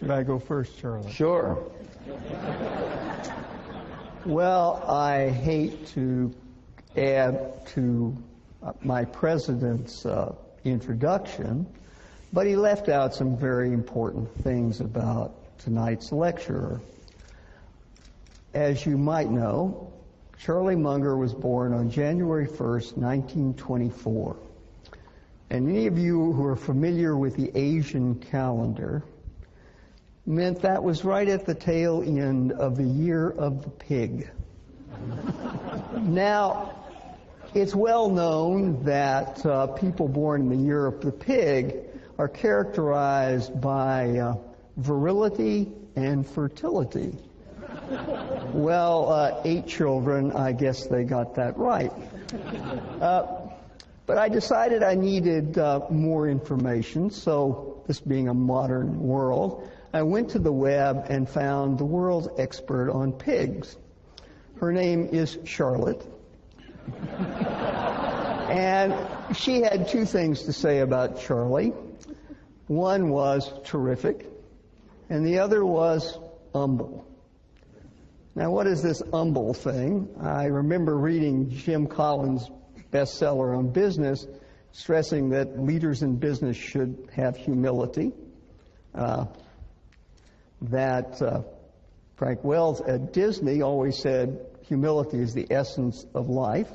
Should I go first, Charlie? Sure. Well, I hate to add to my president's introduction, but he left out some very important things about tonight's lecturer. As you might know, Charlie Munger was born on January 1st, 1924. And any of you who are familiar with the Asian calendar meant that was right at the tail end of the year of the pig. Now, it's well known that people born in the year of the pig are characterized by virility and fertility. Well, 8 children, I guess they got that right. But I decided I needed more information, so this being a modern world, I went to the web and found the world's expert on pigs. Her name is Charlotte. And she had 2 things to say about Charlie. One was terrific, and the other was humble. Now, what is this humble thing? I remember reading Jim Collins' bestseller on business, stressing that leaders in business should have humility. Frank Wells at Disney always said humility is the essence of life.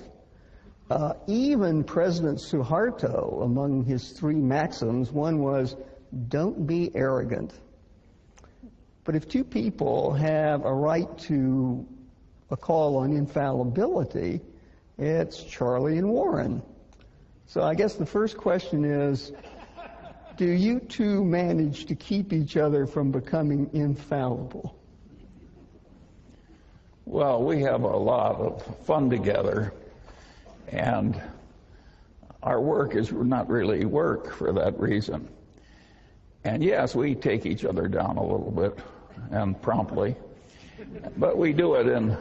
Even President Suharto, among his 3 maxims, one was, don't be arrogant. But if 2 people have a right to a call on infallibility, it's Charlie and Warren. So I guess the first question is, do you 2 manage to keep each other from becoming infallible? Well, we have a lot of fun together, and our work is not really work for that reason. And yes, we take each other down a little bit, and promptly, but we do it in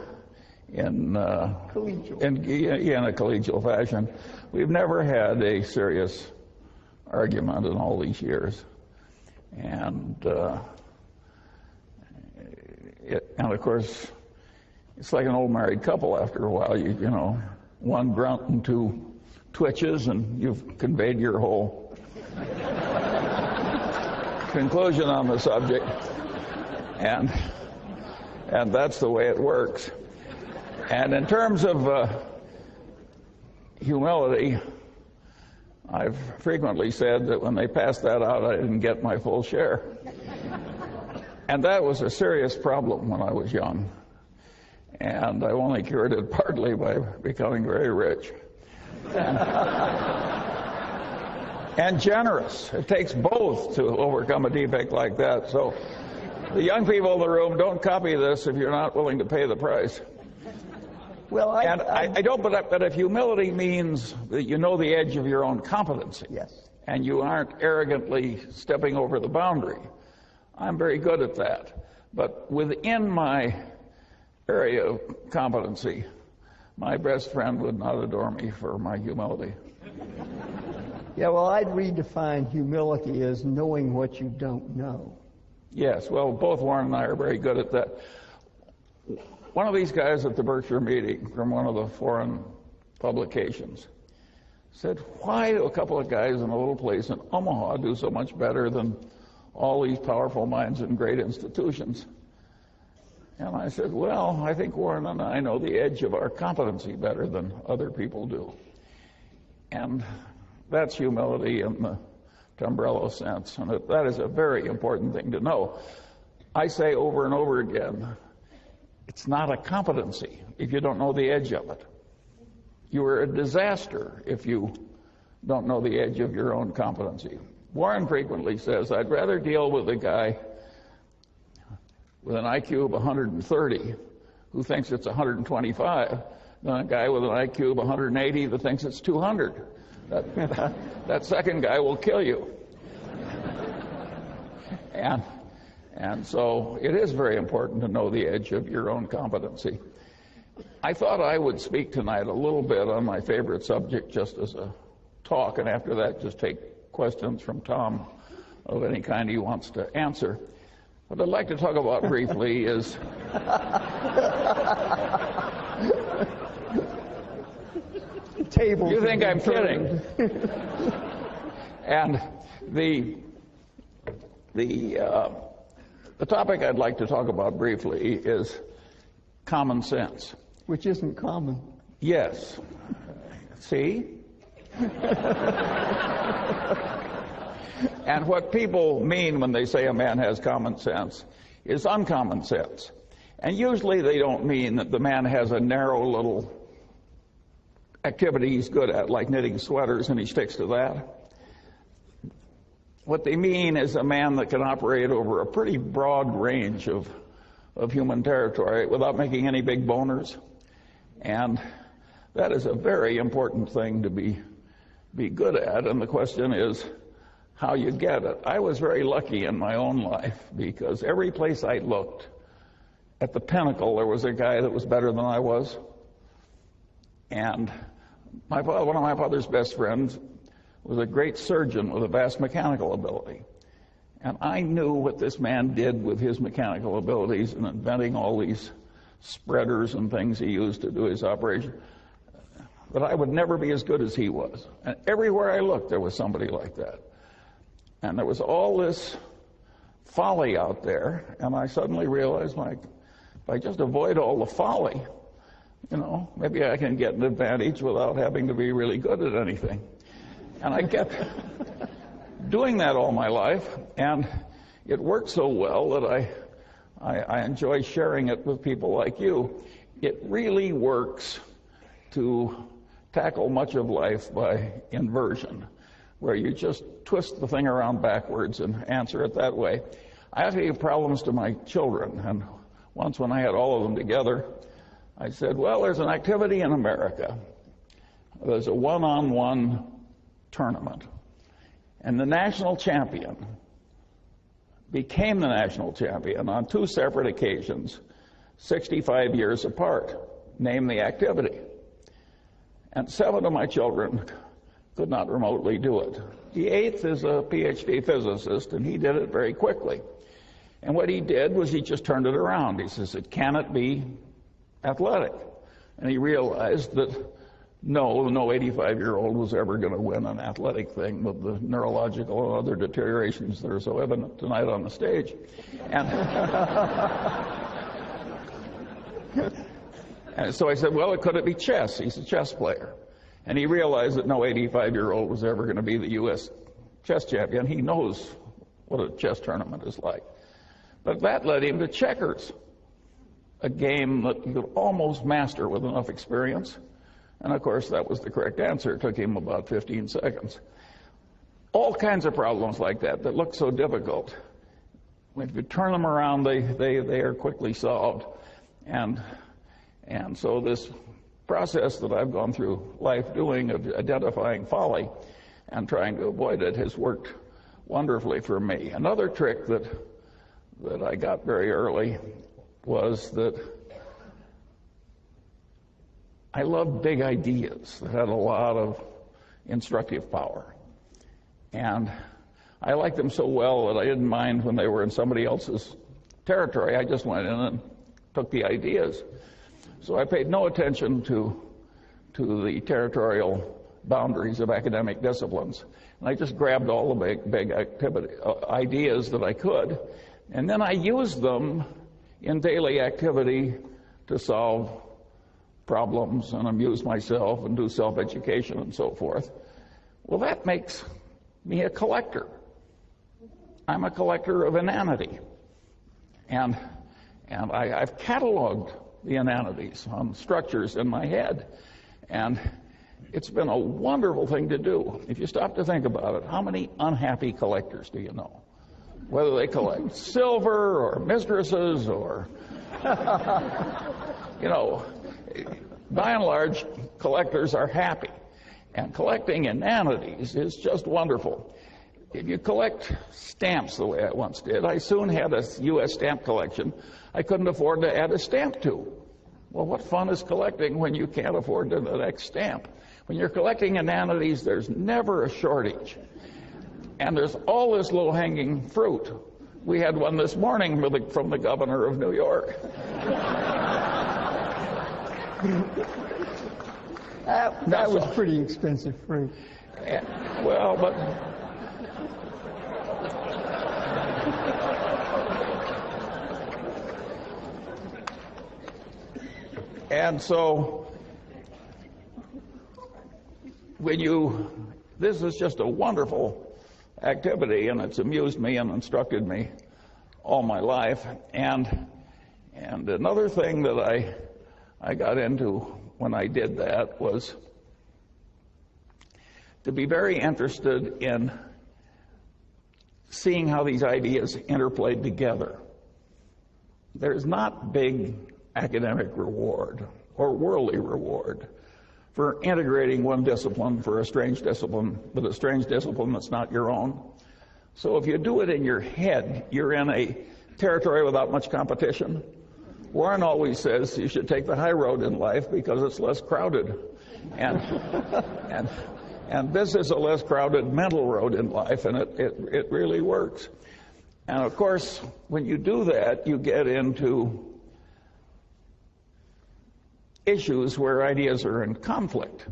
a collegial fashion. We've never had a serious argument in all these years, and of course, it's like an old married couple. After a while, you know, 1 grunt and 2 twitches, and you've conveyed your whole conclusion on the subject, and that's the way it works. And in terms of humility, I've frequently said that when they passed that out, I didn't get my full share. And that was a serious problem when I was young. And I only cured it partly by becoming very rich. And generous. It takes both to overcome a defect like that. So the young people in the room, don't copy this if you're not willing to pay the price. Well, I don't, but if humility means that you know the edge of your own competency, yes, and you aren't arrogantly stepping over the boundary, I'm very good at that. But within my area of competency, my best friend would not adore me for my humility. Yeah, well, I'd redefine humility as knowing what you don't know. Yes, well, both Warren and I are very good at that. One of these guys at the Berkshire meeting from one of the foreign publications said, why do a couple of guys in a little place in Omaha do so much better than all these powerful minds in great institutions? And I said, well, I think Warren and I know the edge of our competency better than other people do. And that's humility in the Tumbrello sense, and that is a very important thing to know. I say over and over again, it's not a competency if you don't know the edge of it. You are a disaster if you don't know the edge of your own competency. Warren frequently says, I'd rather deal with a guy with an IQ of 130 who thinks it's 125 than a guy with an IQ of 180 that thinks it's 200. That second guy will kill you. And so it is very important to know the edge of your own competency. I thought I would speak tonight a little bit on my favorite subject just as a talk, and after that just take questions from Tom of any kind he wants to answer. What I'd like to talk about briefly is Tables. You think I'm kidding? And the topic I'd like to talk about briefly is common sense. Which isn't common. Yes. See? And what people mean when they say a man has common sense is uncommon sense. And usually they don't mean that the man has a narrow little activity he's good at, like knitting sweaters, and he sticks to that. What they mean is a man that can operate over a pretty broad range of human territory without making any big boners. And that is a very important thing to be good at, and the question is how you get it. I was very lucky in my own life because every place I looked, at the pinnacle, there was a guy that was better than I was. And one of my father's best friends was a great surgeon with a vast mechanical ability. And I knew what this man did with his mechanical abilities in inventing all these spreaders and things he used to do his operation, that I would never be as good as he was. And everywhere I looked, there was somebody like that. And there was all this folly out there, and I suddenly realized, like, if I just avoid all the folly, maybe I can get an advantage without having to be really good at anything. And I kept doing that all my life, and it worked so well that I enjoy sharing it with people like you. It really works to tackle much of life by inversion, where you just twist the thing around backwards and answer it that way. I have to give problems to my children, and once when I had all of them together, I said, well, there's an activity in America. There's a one-on-one tournament, and the national champion became the national champion on 2 separate occasions, 65 years apart. Name the activity. And 7 of my children could not remotely do it. The 8th is a PhD physicist, and he did it very quickly. And what he did was he just turned it around. He says, it cannot be athletic. And he realized that no 85-year-old was ever going to win an athletic thing with the neurological and other deteriorations that are so evident tonight on the stage. And so I said, well, could it be chess? He's a chess player. And he realized that no 85-year-old was ever going to be the U.S. chess champion. He knows what a chess tournament is like. But that led him to checkers, a game that you could almost master with enough experience. And of course, that was the correct answer. It took him about 15 seconds. All kinds of problems like that look so difficult. If you turn them around, they are quickly solved. And so this process that I've gone through life doing of identifying folly and trying to avoid it has worked wonderfully for me. Another trick that I got very early was that I loved big ideas that had a lot of instructive power. And I liked them so well that I didn't mind when they were in somebody else's territory. I just went in and took the ideas. So I paid no attention to the territorial boundaries of academic disciplines. And I just grabbed all the big ideas that I could, and then I used them in daily activity to solve problems and amuse myself and do self-education and so forth. Well, that makes me a collector. I'm a collector of inanity. And I've cataloged the inanities on structures in my head. And it's been a wonderful thing to do. If you stop to think about it, how many unhappy collectors do you know? Whether they collect silver or mistresses or, by and large, collectors are happy. And collecting inanities is just wonderful. If you collect stamps the way I once did, I soon had a U.S. stamp collection I couldn't afford to add a stamp to. Well, what fun is collecting when you can't afford the next stamp? When you're collecting inanities, there's never a shortage. And there's all this low-hanging fruit We had one this morning from the governor of New York. That was pretty expensive fruit. Well, but and so this is just a wonderful activity, and it's amused me and instructed me all my life. And another thing that I got into when I did that was to be very interested in seeing how these ideas interplayed together. There's not big academic reward or worldly reward for integrating one discipline for a strange discipline, but a strange discipline that's not your own. So if you do it in your head, you're in a territory without much competition. Warren always says you should take the high road in life because it's less crowded. And this is a less crowded mental road in life, and it really works. And of course, when you do that, you get into issues where ideas are in conflict.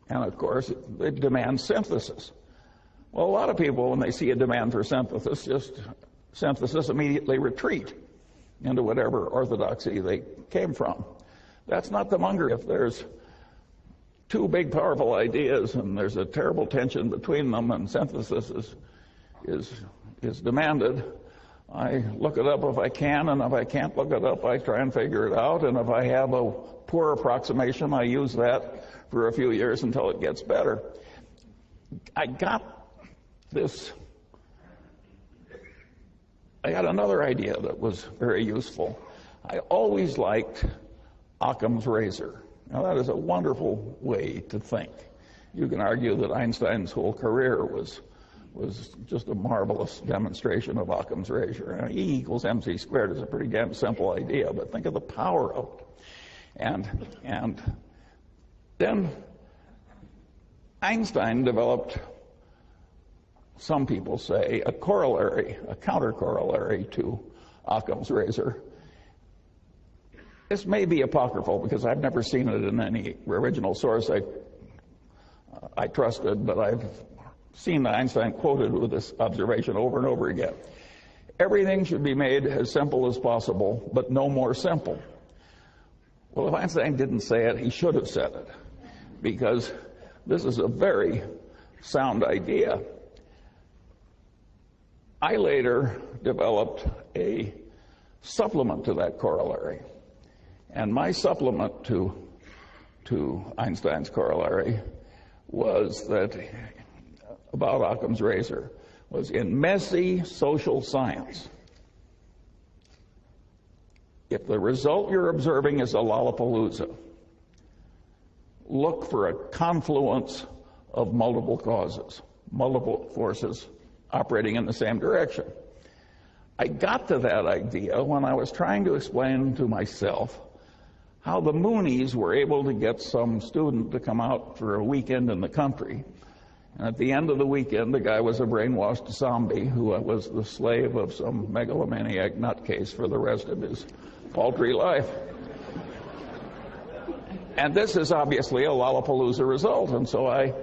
And of course, it demands synthesis. Well, a lot of people, when they see a demand for synthesis, immediately retreat into whatever orthodoxy they came from. That's not the Munger. If there's two big, powerful ideas and there's a terrible tension between them and synthesis is demanded, I look it up if I can, and if I can't look it up, I try and figure it out. And if I have a poor approximation, I use that for a few years until it gets better. I got another idea that was very useful. I always liked Occam's razor. Now, that is a wonderful way to think. You can argue that Einstein's whole career was just a marvelous demonstration of Occam's razor. E equals mc squared is a pretty damn simple idea, but think of the power of it. And then Einstein developed, some people say, a counter-corollary to Occam's razor. This may be apocryphal because I've never seen it in any original source I trusted, but I've seen Einstein quoted with this observation over and over again. Everything should be made as simple as possible, but no more simple. Well, if Einstein didn't say it, he should have said it, because this is a very sound idea. I later developed a supplement to that corollary, and my supplement to Einstein's corollary was that about Occam's razor was in messy social science. If the result you're observing is a Lollapalooza, look for a confluence of multiple causes, multiple forces operating in the same direction. I got to that idea when I was trying to explain to myself how the Moonies were able to get some student to come out for a weekend in the country. And at the end of the weekend, the guy was a brainwashed zombie who was the slave of some megalomaniac nutcase for the rest of his paltry life. And this is obviously a Lollapalooza result. And so I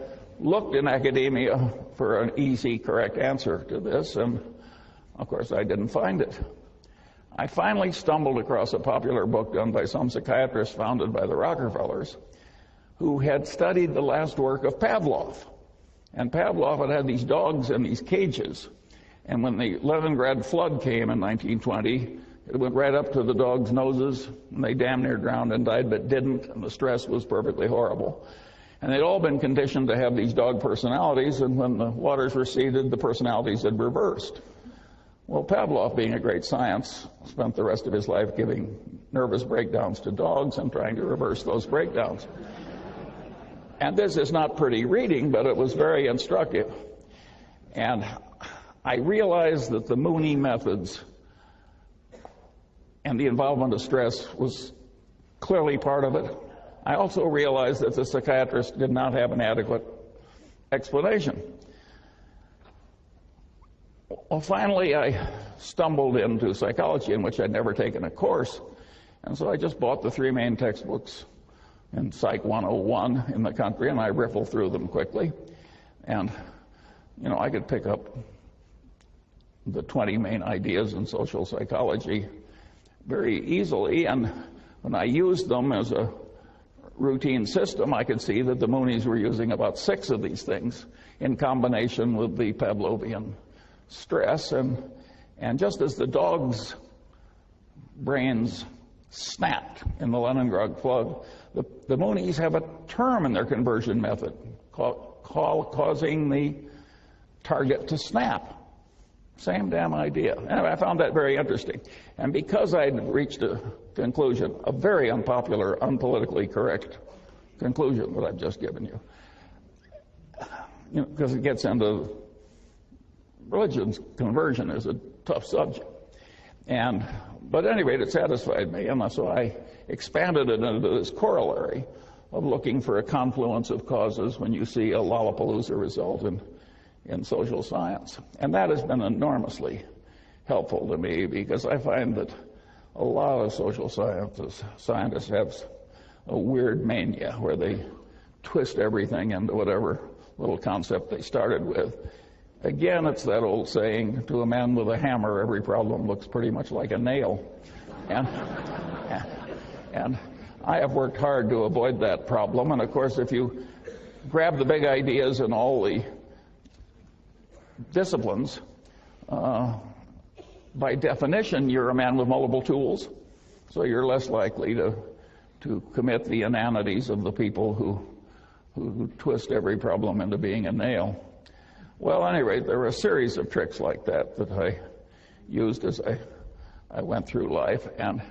looked in academia for an easy, correct answer to this, and of course I didn't find it. I finally stumbled across a popular book done by some psychiatrist founded by the Rockefellers, who had studied the last work of Pavlov. And Pavlov had these dogs in these cages. And when the Leningrad flood came in 1920, it went right up to the dogs' noses, and they damn near drowned and died, but didn't, and the stress was perfectly horrible. And they'd all been conditioned to have these dog personalities, and when the waters receded, the personalities had reversed. Well, Pavlov, being a great science, spent the rest of his life giving nervous breakdowns to dogs and trying to reverse those breakdowns. And this is not pretty reading, but it was very instructive. And I realized that the Mooney methods and the involvement of stress was clearly part of it. I also realized that the psychiatrist did not have an adequate explanation. Well, finally, I stumbled into psychology, in which I'd never taken a course. And so I just bought the 3 main textbooks in Psych 101 in the country, and I riffled through them quickly. And, you know, I could pick up the 20 main ideas in social psychology very easily. And when I used them as a routine system, I could see that the Moonies were using about 6 of these things in combination with the Pavlovian stress. And just as the dog's brains snapped in the Leningrad flood, the Moonies have a term in their conversion method causing the target to snap. Same damn idea. Anyway, I found that very interesting. And because I'd reached a conclusion, a very unpopular, unpolitically correct conclusion that I've just given you, because it gets into religion's conversion is a tough subject. But at any rate, it satisfied me, and so I expanded it into this corollary of looking for a confluence of causes when you see a Lollapalooza result in social science. And that has been enormously helpful to me, because I find that a lot of social scientists have a weird mania where they twist everything into whatever little concept they started with. Again, it's that old saying, to a man with a hammer, every problem looks pretty much like a nail. And I have worked hard to avoid that problem. And of course, if you grab the big ideas in all the disciplines, by definition, you're a man with multiple tools. So you're less likely to commit the inanities of the people who twist every problem into being a nail. Well, at any rate, there were a series of tricks like that I used as I went through life, and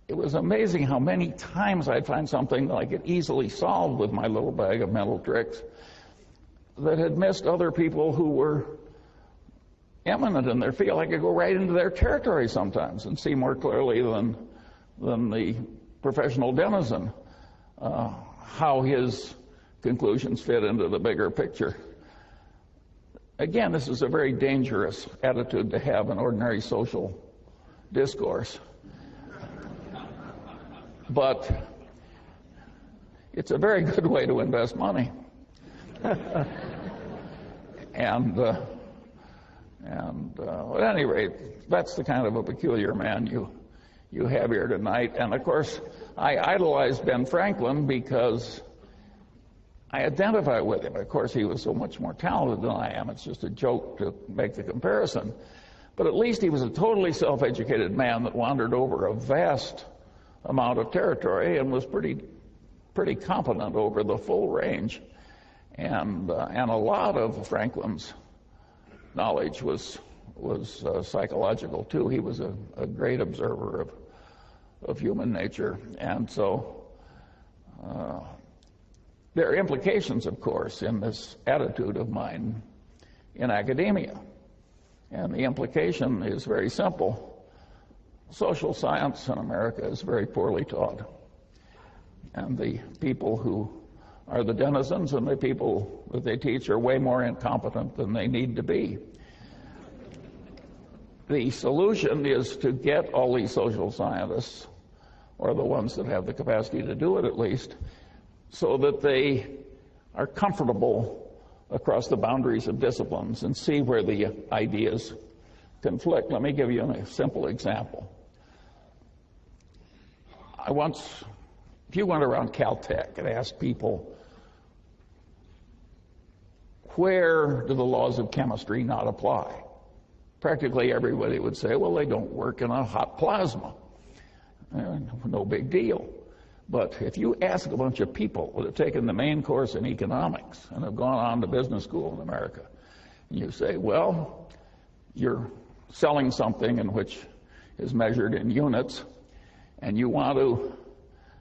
it was amazing how many times I'd find something that I could easily solve with my little bag of mental tricks that had missed other people who were eminent in their field. I could go right into their territory sometimes and see more clearly than the professional denizen how his conclusions fit into the bigger picture. Again, this is a very dangerous attitude to have in ordinary social discourse. But it's a very good way to invest money. And at any rate, that's the kind of a peculiar man you have here tonight. And of course, I idolized Ben Franklin because I identify with him. Of course, he was so much more talented than I am. It's just a joke to make the comparison. But at least he was a totally self-educated man that wandered over a vast amount of territory and was pretty competent over the full range. And a lot of Franklin's knowledge was psychological too. He was a great observer of human nature. And so there are implications, of course, in this attitude of mine in academia. And the implication is very simple. Social science in America is very poorly taught. And the people who are the denizens and the people that they teach are way more incompetent than they need to be. The solution is to get all these social scientists, or the ones that have the capacity to do it at least, so that they are comfortable across the boundaries of disciplines and see where the ideas conflict. Let me give you a simple example. If you went around Caltech and asked people, where do the laws of chemistry not apply? Practically everybody would say, well, they don't work in a hot plasma. No big deal. But if you ask a bunch of people that have taken the main course in economics and have gone on to business school in America, and you say, well, you're selling something in which is measured in units, and you want to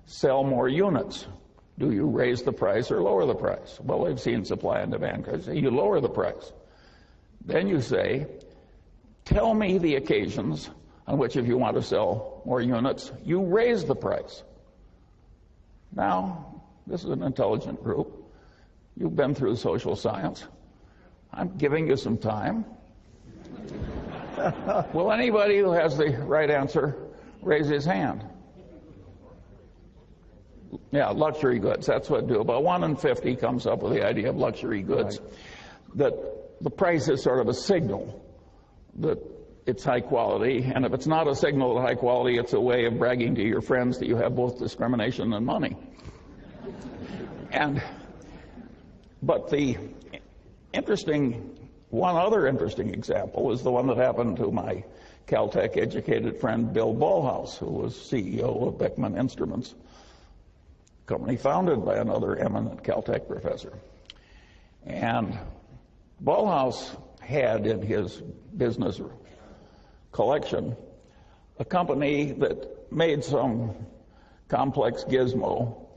sell more units. Do you raise the price or lower the price? Well, they've seen supply and demand. You lower the price. Then you say, tell me the occasions on which, if you want to sell more units, you raise the price. Now, this is an intelligent group. You've been through social science. I'm giving you some time. Will anybody who has the right answer raise his hand? Yeah, luxury goods. That's what do. About 1 in 50 comes up with the idea of luxury goods. Right. That the price is sort of a signal that it's high quality, and if it's not a signal of high quality, it's a way of bragging to your friends that you have both discrimination and money. But one other interesting example is the one that happened to my Caltech educated friend Bill Ballhaus, who was CEO of Beckman Instruments, a company founded by another eminent Caltech professor. And Ballhaus had in his business collection a company that made some complex gizmo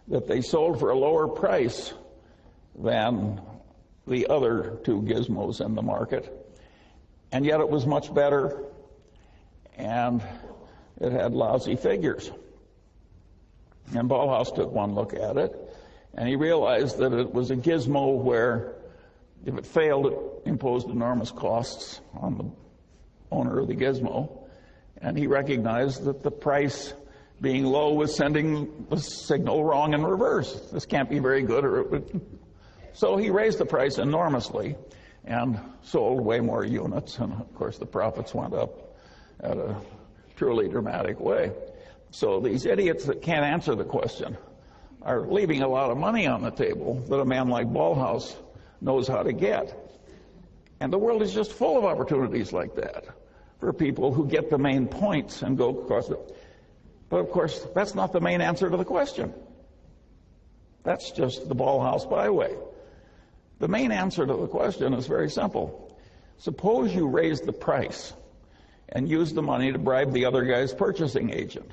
that they sold for a lower price than the other two gizmos in the market, and yet it was much better, and it had lousy figures. And Ballhaus took one look at it, and he realized that it was a gizmo where if it failed, it imposed enormous costs on the owner of the gizmo, and he recognized that the price being low was sending the signal wrong in reverse. This can't be very good, or it would. So he raised the price enormously and sold way more units, and of course the profits went up at a truly dramatic way. So these idiots that can't answer the question are leaving a lot of money on the table that a man like Ballhaus knows how to get. And the world is just full of opportunities like that for people who get the main points and go across it. But of course, that's not the main answer to the question. That's just the Ballhaus byway. The main answer to the question is very simple. Suppose you raise the price and use the money to bribe the other guy's purchasing agent.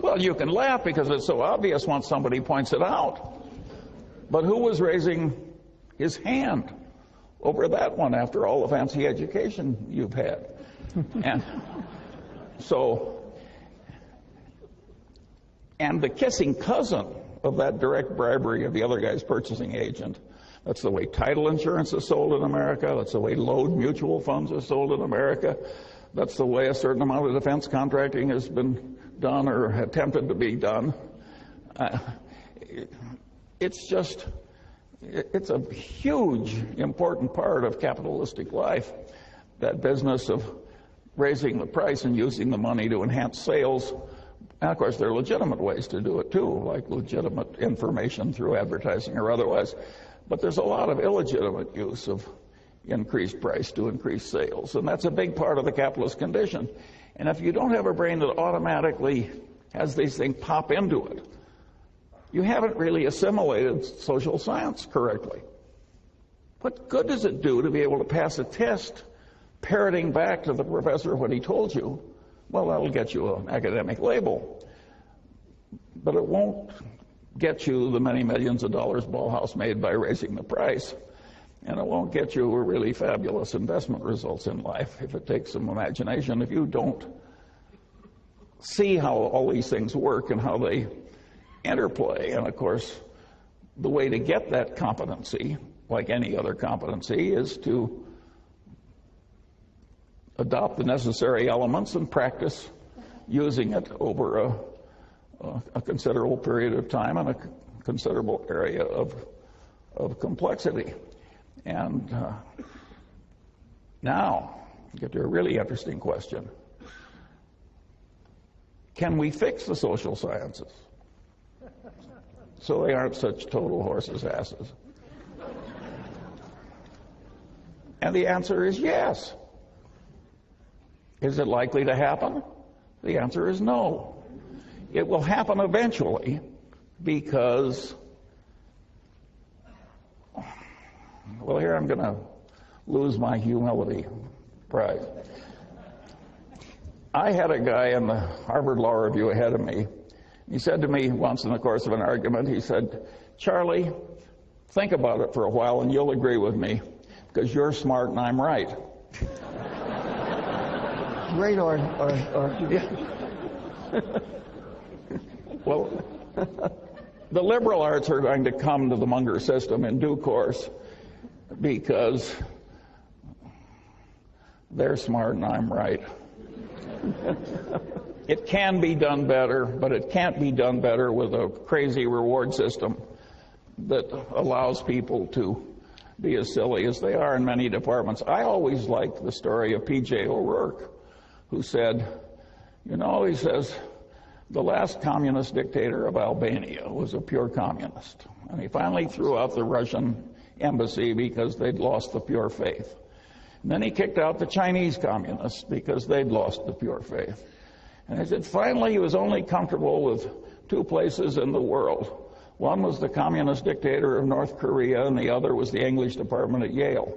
Well, you can laugh because it's so obvious once somebody points it out. But who was raising his hand over that one after all the fancy education you've had? And the kissing cousin of that direct bribery of the other guy's purchasing agent, that's the way title insurance is sold in America, that's the way load mutual funds are sold in America, that's the way a certain amount of defense contracting has been done or attempted to be done. It's a huge, important part of capitalistic life, that business of raising the price and using the money to enhance sales. And of course, there are legitimate ways to do it too, like legitimate information through advertising or otherwise. But there's a lot of illegitimate use of increased price to increase sales, and that's a big part of the capitalist condition. And if you don't have a brain that automatically has these things pop into it, you haven't really assimilated social science correctly. What good does it do to be able to pass a test parroting back to the professor what he told you? Well, that'll get you an academic label, but it won't get you the many millions of dollars Ballhaus made by raising the price, and it won't get you really fabulous investment results in life if it takes some imagination. If you don't see how all these things work and how they interplay, and of course, the way to get that competency, like any other competency, is to adopt the necessary elements and practice using it over a considerable period of time and a considerable area of complexity. And now, get to a really interesting question. Can we fix the social sciences so they aren't such total horses' asses? And the answer is yes. Is it likely to happen? The answer is no. It will happen eventually because, well, here I'm going to lose my humility prize. I had a guy in the Harvard Law Review ahead of me. He said to me once in the course of an argument, he said, "Charlie, think about it for a while and you'll agree with me because you're smart and I'm right." Great argument. Well, the liberal arts are going to come to the Munger system in due course because they're smart and I'm right. It can be done better, but it can't be done better with a crazy reward system that allows people to be as silly as they are in many departments. I always liked the story of P.J. O'Rourke, who said, you know, he says, the last communist dictator of Albania was a pure communist. And he finally threw out the Russian embassy because they'd lost the pure faith. And then he kicked out the Chinese communists because they'd lost the pure faith. And he said finally he was only comfortable with two places in the world. One was the communist dictator of North Korea, and the other was the English department at Yale.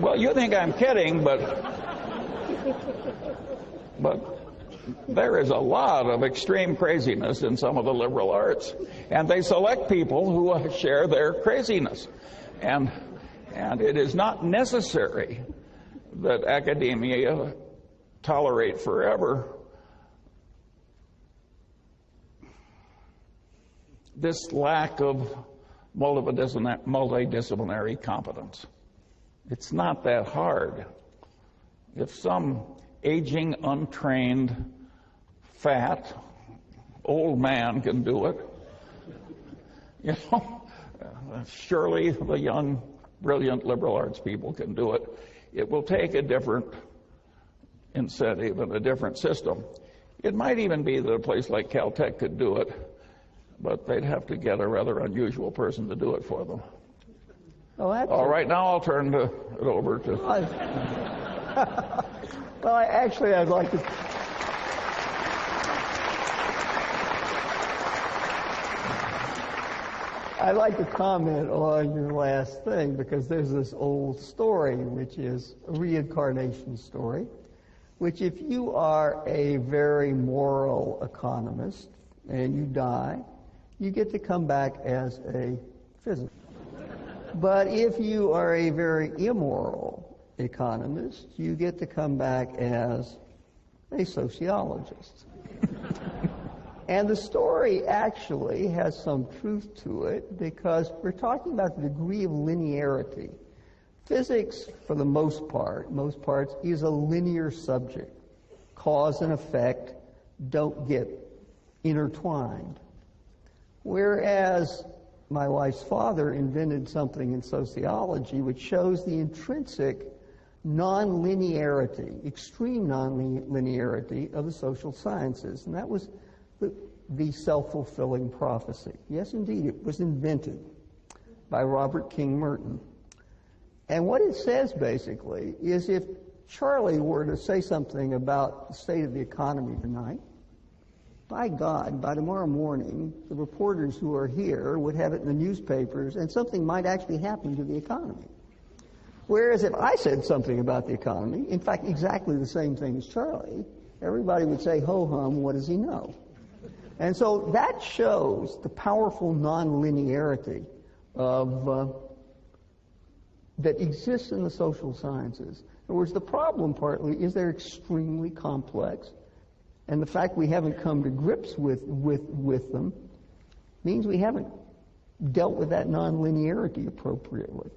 Well, you think I'm kidding, but there is a lot of extreme craziness in some of the liberal arts, and they select people who share their craziness. And it is not necessary that academia tolerate forever this lack of multidisciplinary competence. It's not that hard. If some aging, untrained, fat, old man can do it, you know, surely the young, brilliant liberal arts people can do it. It will take a different incentive and a different system. It might even be that a place like Caltech could do it, but they'd have to get a rather unusual person to do it for them. Oh, all right, now I'll turn it over to... Well, I'd like to... I'd like to comment on your last thing, because there's this old story, which is a reincarnation story, which if you are a very moral economist and you die, you get to come back as a physicist. But if you are a very immoral economist, you get to come back as a sociologist. And the story actually has some truth to it, because we're talking about the degree of linearity. Physics, for the most parts, is a linear subject. Cause and effect don't get intertwined. Whereas my wife's father invented something in sociology which shows the intrinsic non-linearity, extreme non-linearity of the social sciences. And that was the self-fulfilling prophecy. Yes, indeed, it was invented by Robert King Merton. And what it says, basically, is if Charlie were to say something about the state of the economy tonight, by God, by tomorrow morning, the reporters who are here would have it in the newspapers, and something might actually happen to the economy. Whereas if I said something about the economy, in fact, exactly the same thing as Charlie, everybody would say, ho-hum, what does he know? And so that shows the powerful non-linearity of that exists in the social sciences. In other words, the problem partly is they're extremely complex, and the fact we haven't come to grips with them means we haven't dealt with that non-linearity appropriately.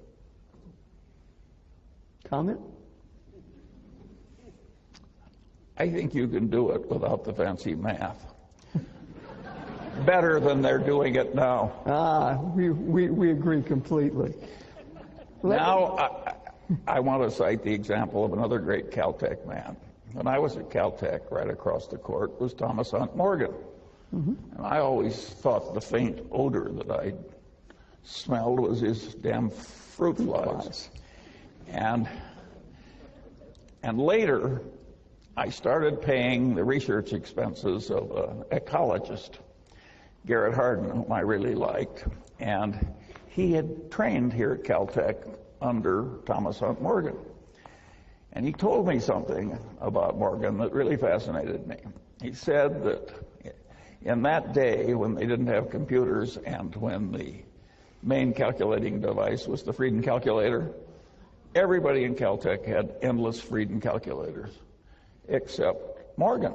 Comment? I think you can do it without the fancy math. Better than they're doing it now. We agree completely. Now, I want to cite the example of another great Caltech man. When I was at Caltech, right across the court was Thomas Hunt Morgan. Mm-hmm. And I always thought the faint odor that I smelled was his damn fruit flies. And later, I started paying the research expenses of an ecologist, Garrett Hardin, whom I really liked. And he had trained here at Caltech under Thomas Hunt Morgan. And he told me something about Morgan that really fascinated me. He said that in that day when they didn't have computers and when the main calculating device was the Frieden calculator, everybody in Caltech had endless Frieden calculators except Morgan.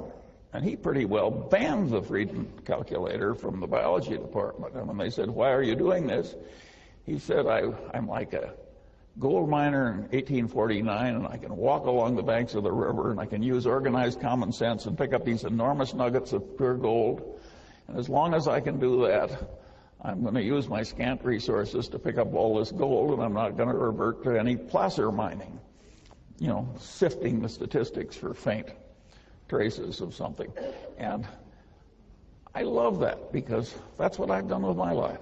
And he pretty well banned the Frieden calculator from the biology department. And when they said, why are you doing this? He said, I'm like a gold miner in 1849, and I can walk along the banks of the river, and I can use organized common sense and pick up these enormous nuggets of pure gold. And as long as I can do that, I'm going to use my scant resources to pick up all this gold, and I'm not going to revert to any placer mining, sifting the statistics for faint traces of something. And I love that, because that's what I've done with my life.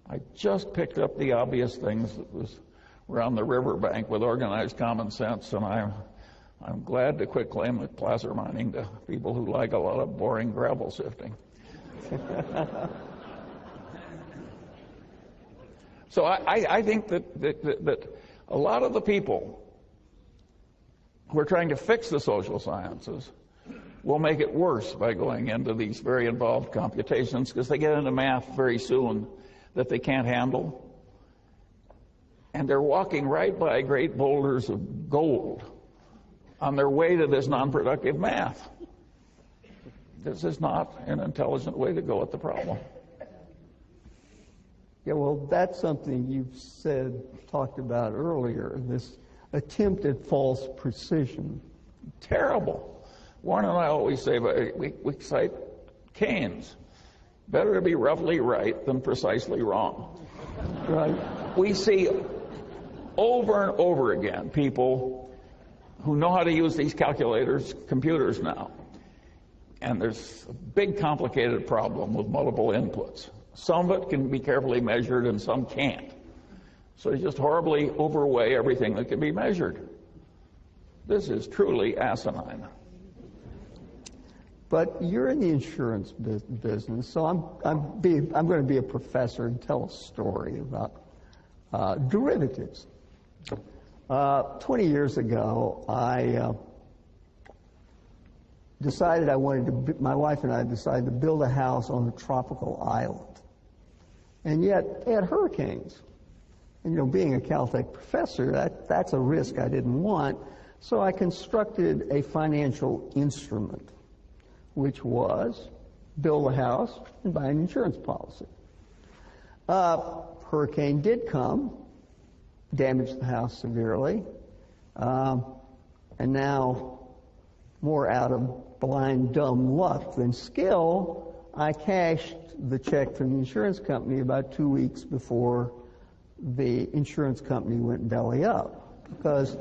I just picked up the obvious things that were on the riverbank with organized common sense, and I'm glad to quit claiming placer mining to people who like a lot of boring gravel sifting. So I think that a lot of the people who are trying to fix the social sciences will make it worse by going into these very involved computations, because they get into math very soon that they can't handle. And they're walking right by great boulders of gold on their way to this non-productive math. This is not an intelligent way to go at the problem. Yeah, well, that's something you've talked about earlier, this attempt at false precision. Terrible. Warren and I always say, we cite Keynes. Better to be roughly right than precisely wrong. Right. We see over and over again people who know how to use these computers now. And there's a big complicated problem with multiple inputs. Some of it can be carefully measured and some can't. So they just horribly overweigh everything that can be measured. This is truly asinine. But you're in the insurance business, so I'm going to be a professor and tell a story about derivatives. 20 years ago, I decided my wife and I decided to build a house on a tropical island. And yet, they had hurricanes. And, being a Caltech professor, that's a risk I didn't want. So I constructed a financial instrument, which was build a house and buy an insurance policy. Hurricane did come, damaged the house severely, and now, more out of blind, dumb luck than skill, I cashed the check from the insurance company about 2 weeks before the insurance company went belly up, because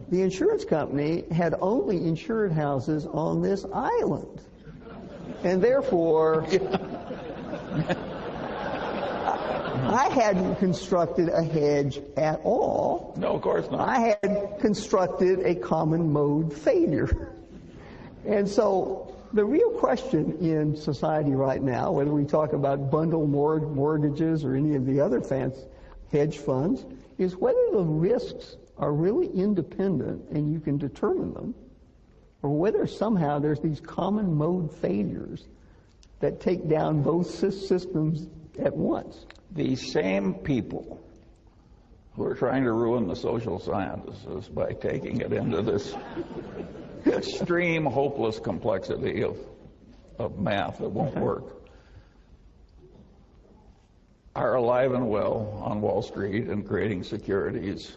the insurance company had only insured houses on this island. And therefore, I hadn't constructed a hedge at all. No, of course not. I had constructed a common mode failure. And so the real question in society right now, whether we talk about bundle mortgages or any of the other fancy hedge funds, is whether the risks are really independent and you can determine them, or whether somehow there's these common mode failures that take down both systems at once. These same people who are trying to ruin the social sciences by taking it into this extreme, hopeless complexity of math that won't work are alive and well on Wall Street and creating securities,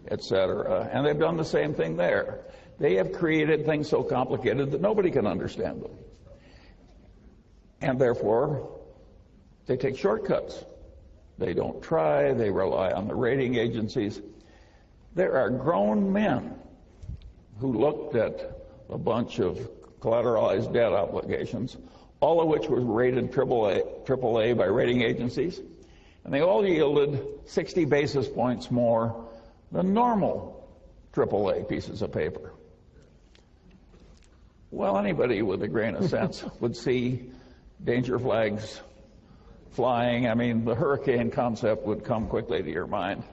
etc. And they've done the same thing there. They have created things so complicated that nobody can understand them. And therefore, they take shortcuts. They don't try. They rely on the rating agencies. There are grown men who looked at a bunch of collateralized debt obligations, all of which was rated AAA by rating agencies, and they all yielded 60 basis points more than normal AAA pieces of paper. Well, anybody with a grain of sense would see danger flags flying. I mean, the hurricane concept would come quickly to your mind.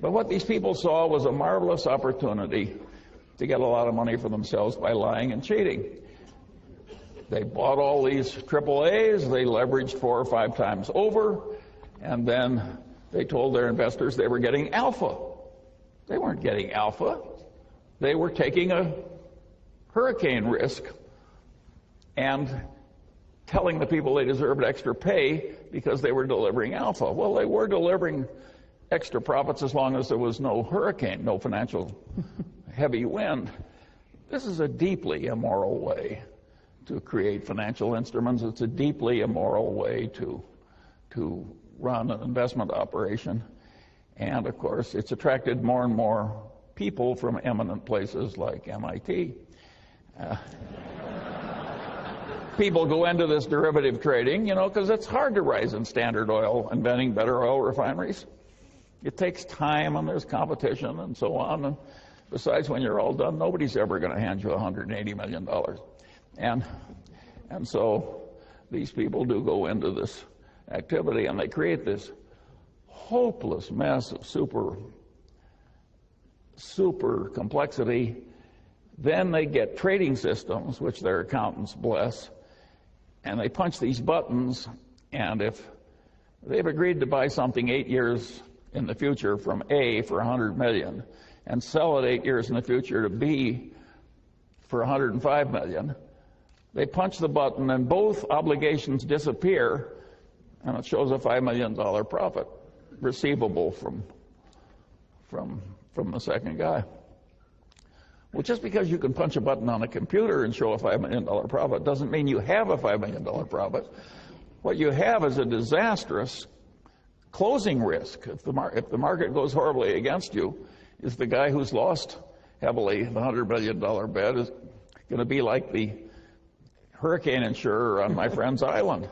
But what these people saw was a marvelous opportunity to get a lot of money for themselves by lying and cheating. They bought all these AAAs, they leveraged 4 or 5 times over, and then they told their investors they were getting alpha. They weren't getting alpha. They were taking a hurricane risk. And telling the people they deserved extra pay because they were delivering alpha. Well, they were delivering extra profits as long as there was no hurricane, no financial heavy wind. This is a deeply immoral way to create financial instruments. It's a deeply immoral way to run an investment operation. And of course, it's attracted more and more people from eminent places like MIT. People go into this derivative trading, because it's hard to rise in Standard Oil inventing better oil refineries. It takes time and there's competition and so on. And besides, when you're all done, nobody's ever going to hand you $180 million. And so these people do go into this activity and they create this hopeless mess of super complexity. Then they get trading systems, which their accountants bless, and they punch these buttons, and if they've agreed to buy something 8 years in the future from A for $100 million and sell it 8 years in the future to B for $105 million, they punch the button and both obligations disappear, and it shows a $5 million profit receivable from the second guy. Well, just because you can punch a button on a computer and show a $5 million profit doesn't mean you have a $5 million profit. What you have is a disastrous closing risk. If the market goes horribly against you, is the guy who's lost heavily the $100 million bet is going to be like the hurricane insurer on my friend's island?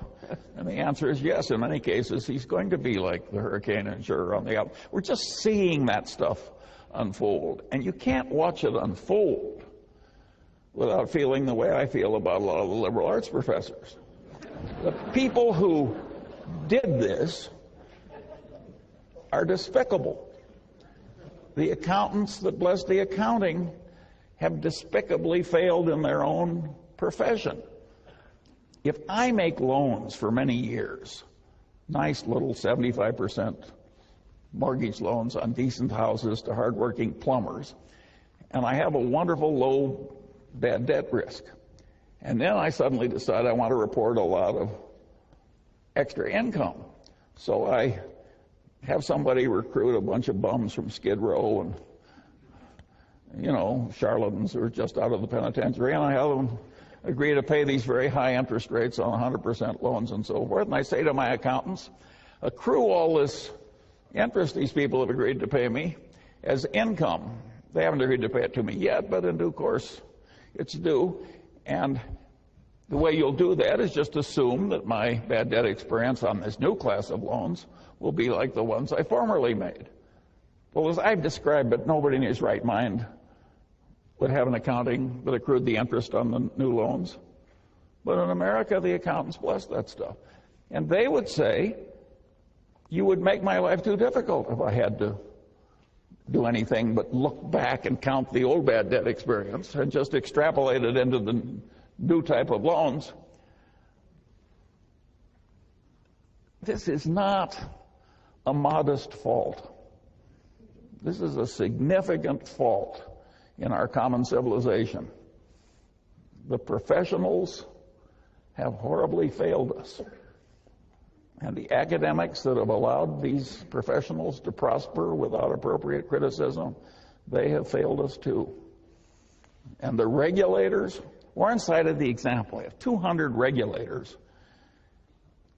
And the answer is yes. In many cases, he's going to be like the hurricane insurer on the island. We're just seeing that stuff unfold. And you can't watch it unfold without feeling the way I feel about a lot of the liberal arts professors. The people who did this are despicable. The accountants that bless the accounting have despicably failed in their own profession. If I make loans for many years, nice little 75% mortgage loans on decent houses to hardworking plumbers, and I have a wonderful low bad debt risk, and then I suddenly decide I want to report a lot of extra income. So I have somebody recruit a bunch of bums from Skid Row and, charlatans who are just out of the penitentiary, and I have them agree to pay these very high interest rates on 100% loans and so forth. And I say to my accountants, accrue all this interest these people have agreed to pay me as income. They haven't agreed to pay it to me yet, but in due course it's due. And the way you'll do that is just assume that my bad debt experience on this new class of loans will be like the ones I formerly made. Well, as I've described it, nobody in his right mind would have an accounting that accrued the interest on the new loans. But in America, the accountants bless that stuff. And they would say, you would make my life too difficult if I had to do anything but look back and count the old bad debt experience and just extrapolate it into the new type of loans. This is not a modest fault. This is a significant fault in our common civilization. The professionals have horribly failed us. And the academics that have allowed these professionals to prosper without appropriate criticism, they have failed us too. And the regulators, Warren cited the example. They have 200 regulators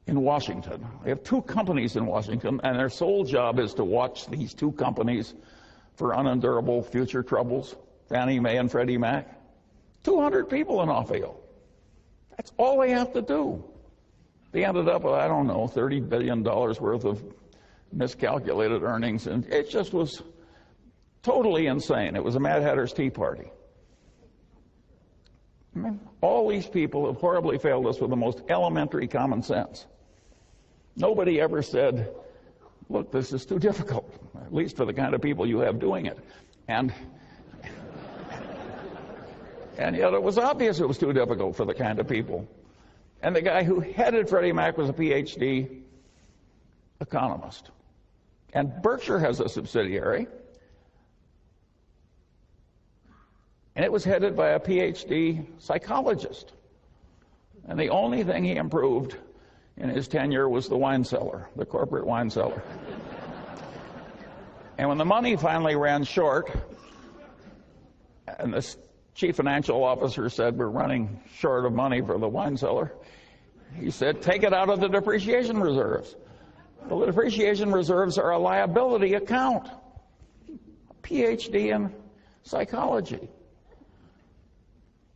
in Washington. They have 2 companies in Washington, and their sole job is to watch these 2 companies for unendurable future troubles, Fannie Mae and Freddie Mac. 200 people in Ohio. That's all they have to do. They ended up with, $30 billion worth of miscalculated earnings, and it just was totally insane. It was a Mad Hatter's Tea Party. I mean, all these people have horribly failed us with the most elementary common sense. Nobody ever said, look, this is too difficult, at least for the kind of people you have doing it. And yet it was obvious it was too difficult for the kind of people. And the guy who headed Freddie Mac was a PhD economist. And Berkshire has a subsidiary, and it was headed by a PhD psychologist. And the only thing he improved in his tenure was the wine cellar, the corporate wine cellar. And when the money finally ran short, and the chief financial officer said, we're running short of money for the wine cellar, he said, take it out of the depreciation reserves. Well, the depreciation reserves are a liability account. A PhD in psychology.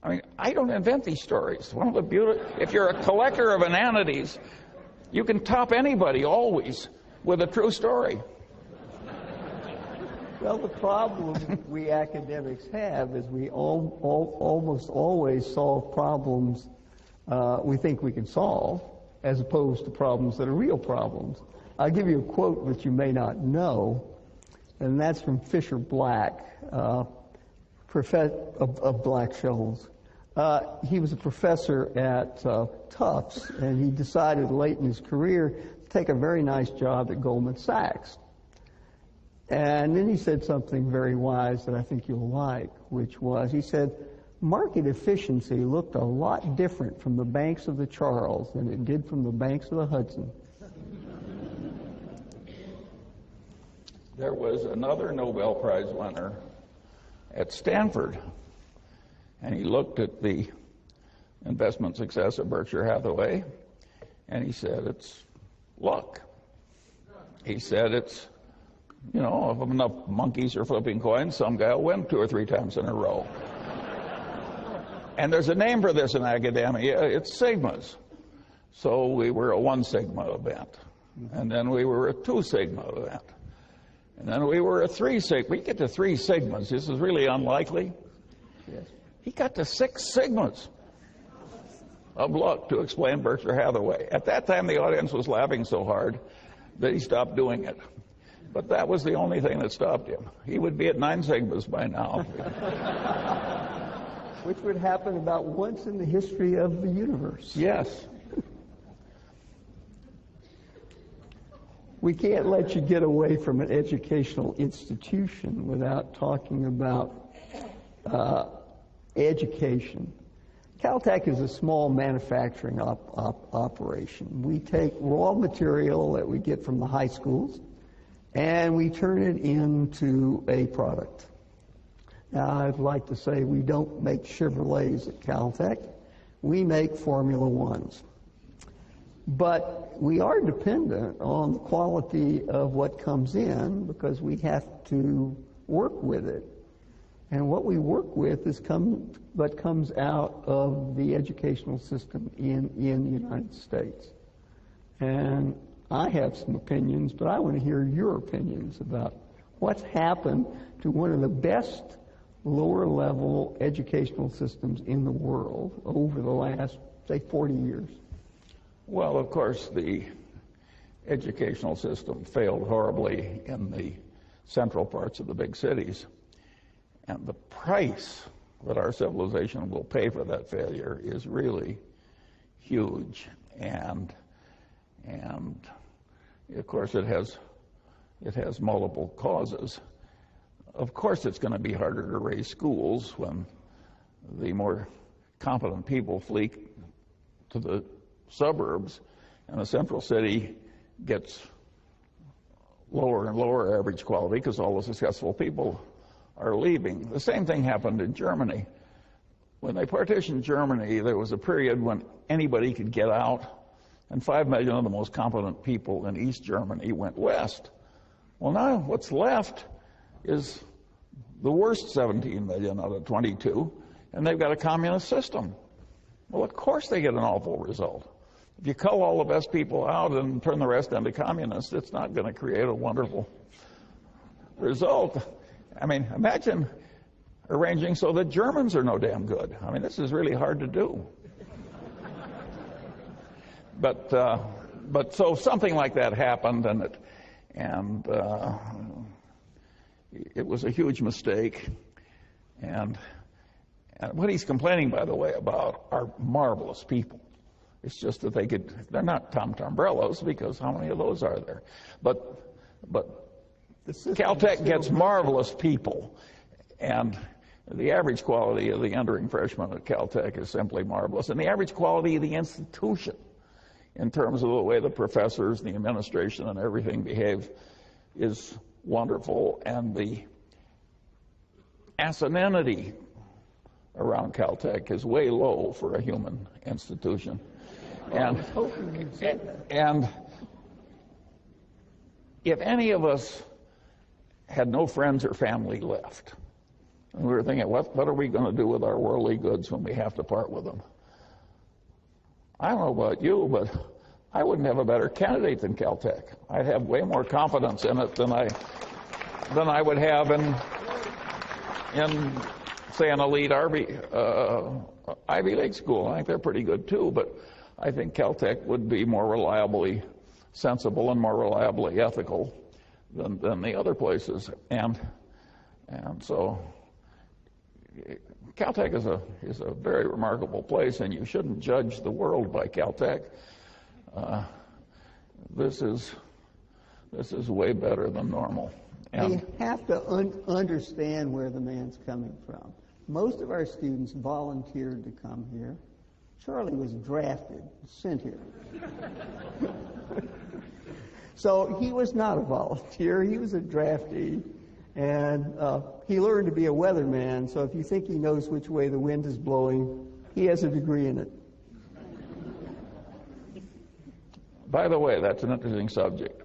I mean, I don't invent these stories. One of the if you're a collector of inanities, you can top anybody always with a true story. Well, the problem we academics have is we almost always solve problems we think we can solve, as opposed to problems that are real problems. I'll give you a quote that you may not know, and that's from Fisher Black, of Black-Scholes. He was a professor at Tufts, and he decided late in his career to take a very nice job at Goldman Sachs. And then he said something very wise that I think you'll like, which was, he said, market efficiency looked a lot different from the banks of the Charles than it did from the banks of the Hudson. There was another Nobel Prize winner at Stanford, and he looked at the investment success of Berkshire Hathaway, and he said, it's luck. He said, it's, you know, if enough monkeys are flipping coins, some guy will win 2 or 3 times in a row. And there's a name for this in academia, it's sigmas. So we were a 1 sigma event, and then we were a 2 sigma event, and then we were a 3 sigma. We get to 3 sigmas. This is really unlikely. Yes. He got to 6 sigmas of luck to explain Berkshire Hathaway. At that time, the audience was laughing so hard that he stopped doing it. But that was the only thing that stopped him. He would be at 9 sigmas by now. Which would happen about once in the history of the universe. Yes. We can't let you get away from an educational institution without talking about education. Caltech is a small manufacturing operation. We take raw material that we get from the high schools, and we turn it into a product. Now, I'd like to say we don't make Chevrolets at Caltech. We make Formula Ones. But we are dependent on the quality of what comes in because we have to work with it. And what we work with is what comes out of the educational system in the United States. And I have some opinions, but I want to hear your opinions about what's happened to one of the best lower-level educational systems in the world over the last, say, 40 years. Well, of course, the educational system failed horribly in the central parts of the big cities. And the price that our civilization will pay for that failure is really huge. And of course, it has multiple causes. Of course, it's going to be harder to raise schools when the more competent people flee to the suburbs, and the central city gets lower and lower average quality because all the successful people are leaving. The same thing happened in Germany. When they partitioned Germany, there was a period when anybody could get out, and 5 million of the most competent people in East Germany went west. Well, now what's left is the worst 17 million out of 22, and they've got a communist system. Well, of course they get an awful result. If you cull all the best people out and turn the rest into communists, it's not going to create a wonderful result. I mean, imagine arranging so that Germans are no damn good. I mean, this is really hard to do. But so something like that happened, and it was a huge mistake. And what he's complaining, by the way, about are marvelous people. It's just that they're not Tom Tombrellos, because how many of those are there? But Caltech gets marvelous people, and The average quality of the entering freshman at Caltech is simply marvelous. And the average quality of the institution, in terms of the way the professors, the administration, and everything behave, is wonderful. And the asininity around Caltech is way low for a human institution. And if any of us had no friends or family left, and we were thinking, what are we going to do with our worldly goods when we have to part with them? I don't know about you, but I wouldn't have a better candidate than Caltech. I'd have way more confidence in it than I would have in say, an elite Ivy League school. I think they're pretty good too, but I think Caltech would be more reliably sensible and more reliably ethical than the other places. And so Caltech is a very remarkable place, and you shouldn't judge the world by Caltech. This is way better than normal. And you have to understand where the man's coming from. Most of our students volunteered to come here. Charlie was drafted, sent here. So he was not a volunteer. He was a draftee. And he learned to be a weatherman. So if you think he knows which way the wind is blowing, he has a degree in it. By the way, that's an interesting subject.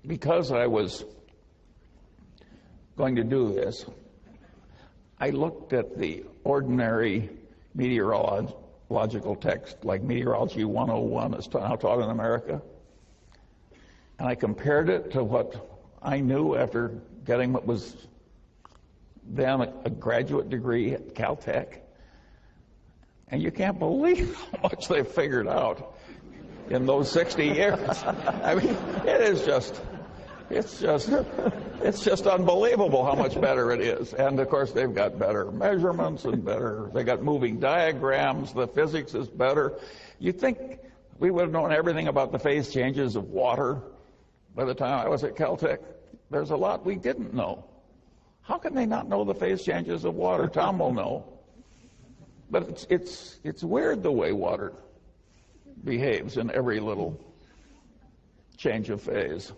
Because I was going to do this, I looked at the ordinary meteorological text, like Meteorology 101 is now taught in America, and I compared it to what I knew after getting what was then a graduate degree at Caltech. And you can't believe how much they've figured out in those 60 years. I mean, it's just unbelievable how much better it is. And of course, they've got better measurements and they got moving diagrams. The physics is better. You'd think we would have known everything about the phase changes of water by the time I was at Caltech. There's a lot we didn't know. How can they not know the phase changes of water? Tom will know. But it's weird the way water behaves in every little change of phase.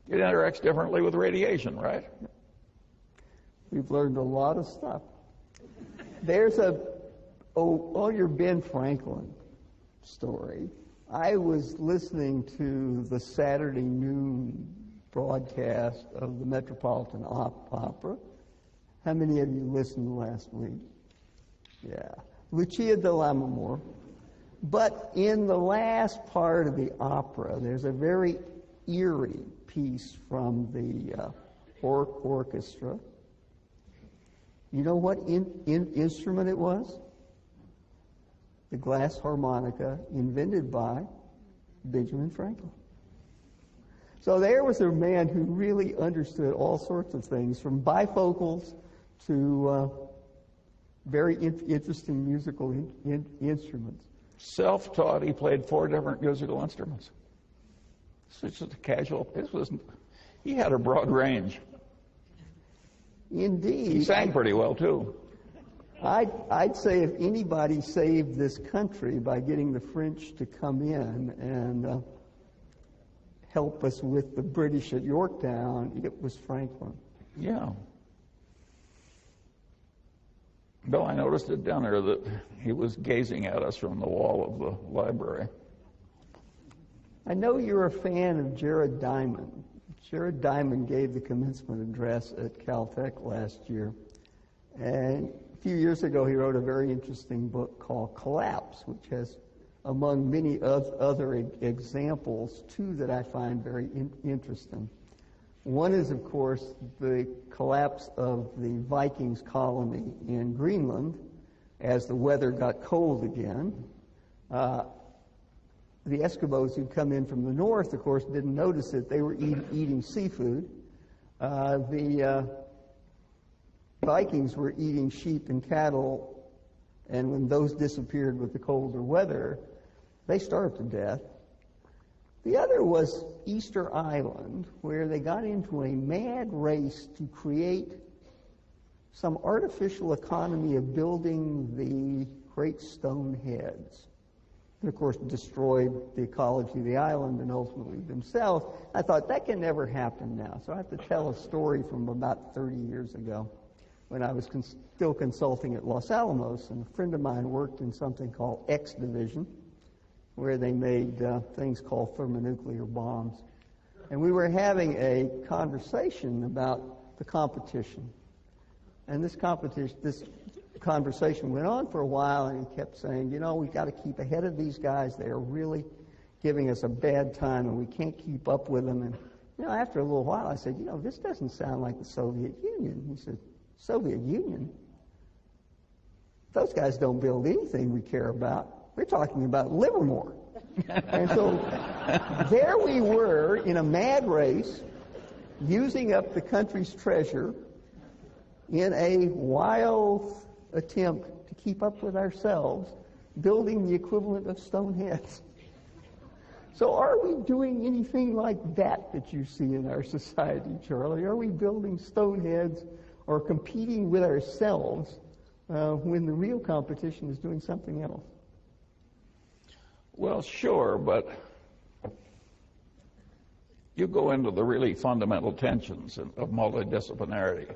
It interacts differently with radiation, right? We've learned a lot of stuff. There's your Ben Franklin story. I was listening to the Saturday noon broadcast of the Metropolitan Opera. How many of you listened last week? Yeah. Lucia de Lammermoor. But in the last part of the opera, there's a very eerie piece from the orchestra. You know what instrument it was? The glass harmonica, invented by Benjamin Franklin. So there was a man who really understood all sorts of things, from bifocals to very interesting musical instruments. Self-taught, he played 4 different musical instruments. It's just a casual. He had a broad range. Indeed. He sang pretty well too. I'd say if anybody saved this country by getting the French to come in and help us with the British at Yorktown, it was Franklin. Yeah. Bill, I noticed at dinner that he was gazing at us from the wall of the library. I know you're a fan of Jared Diamond. Jared Diamond gave the commencement address at Caltech last year. And a few years ago, he wrote a very interesting book called Collapse, which has, among many other examples, 2 that I find very interesting. One is, of course, the collapse of the Vikings colony in Greenland as the weather got cold again. The Eskimos who'd come in from the north, of course, didn't notice it. They were eating seafood. The Vikings were eating sheep and cattle, and when those disappeared with the colder weather, they starved to death. The other was Easter Island, where they got into a mad race to create some artificial economy of building the great stone heads. And of course, destroyed the ecology of the island and ultimately themselves. I thought, that can never happen now. So I have to tell a story from about 30 years ago when I was still consulting at Los Alamos, and a friend of mine worked in something called X Division, where they made things called thermonuclear bombs. And we were having a conversation about the competition. And this conversation went on for a while, and he kept saying, you know, we've got to keep ahead of these guys. They are really giving us a bad time, and we can't keep up with them. And, you know, after a little while, I said, you know, this doesn't sound like the Soviet Union. He said, Soviet Union? Those guys don't build anything we care about. We're talking about Livermore. And so there we were in a mad race, using up the country's treasure in a wild attempt to keep up with ourselves, building the equivalent of stone heads. So are we doing anything like that you see in our society, Charlie? Are we building stone heads or competing with ourselves when the real competition is doing something else? Well, sure, but you go into the really fundamental tensions of multidisciplinarity.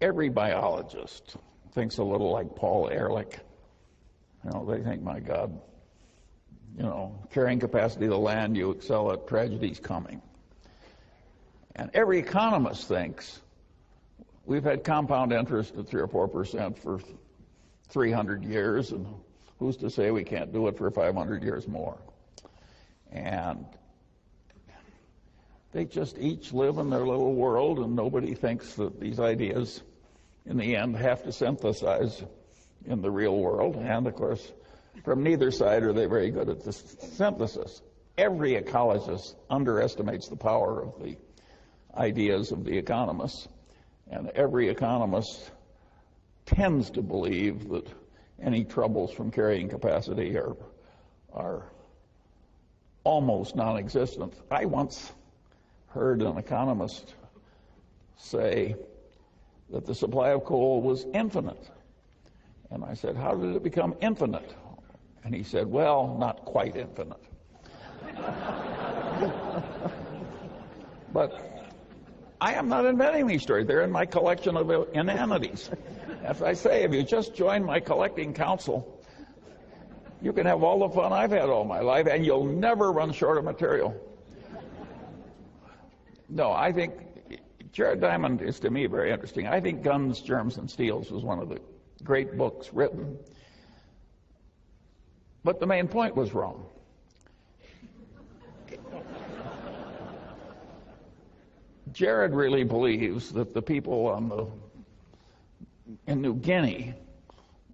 Every biologist thinks a little like Paul Ehrlich. You know, they think, my God, you know, carrying capacity of the land, you excel at tragedy's coming. And every economist thinks we've had compound interest at 3 or 4% for 300 years, and who's to say we can't do it for 500 years more? And they just each live in their little world, and nobody thinks that these ideas, in the end, have to synthesize in the real world. And, of course, from neither side are they very good at this synthesis. Every ecologist underestimates the power of the ideas of the economists, and every economist tends to believe that any troubles from carrying capacity are almost non-existent. I once heard an economist say that the supply of coal was infinite. And I said, how did it become infinite? And he said, well, not quite infinite. But I am not inventing these stories. They're in my collection of inanities. As I say, if you just join my collecting council, you can have all the fun I've had all my life, and you'll never run short of material. No, I think Jared Diamond is, to me, very interesting. I think Guns, Germs, and Steels was one of the great books written. But the main point was wrong. Jared really believes that the people in New Guinea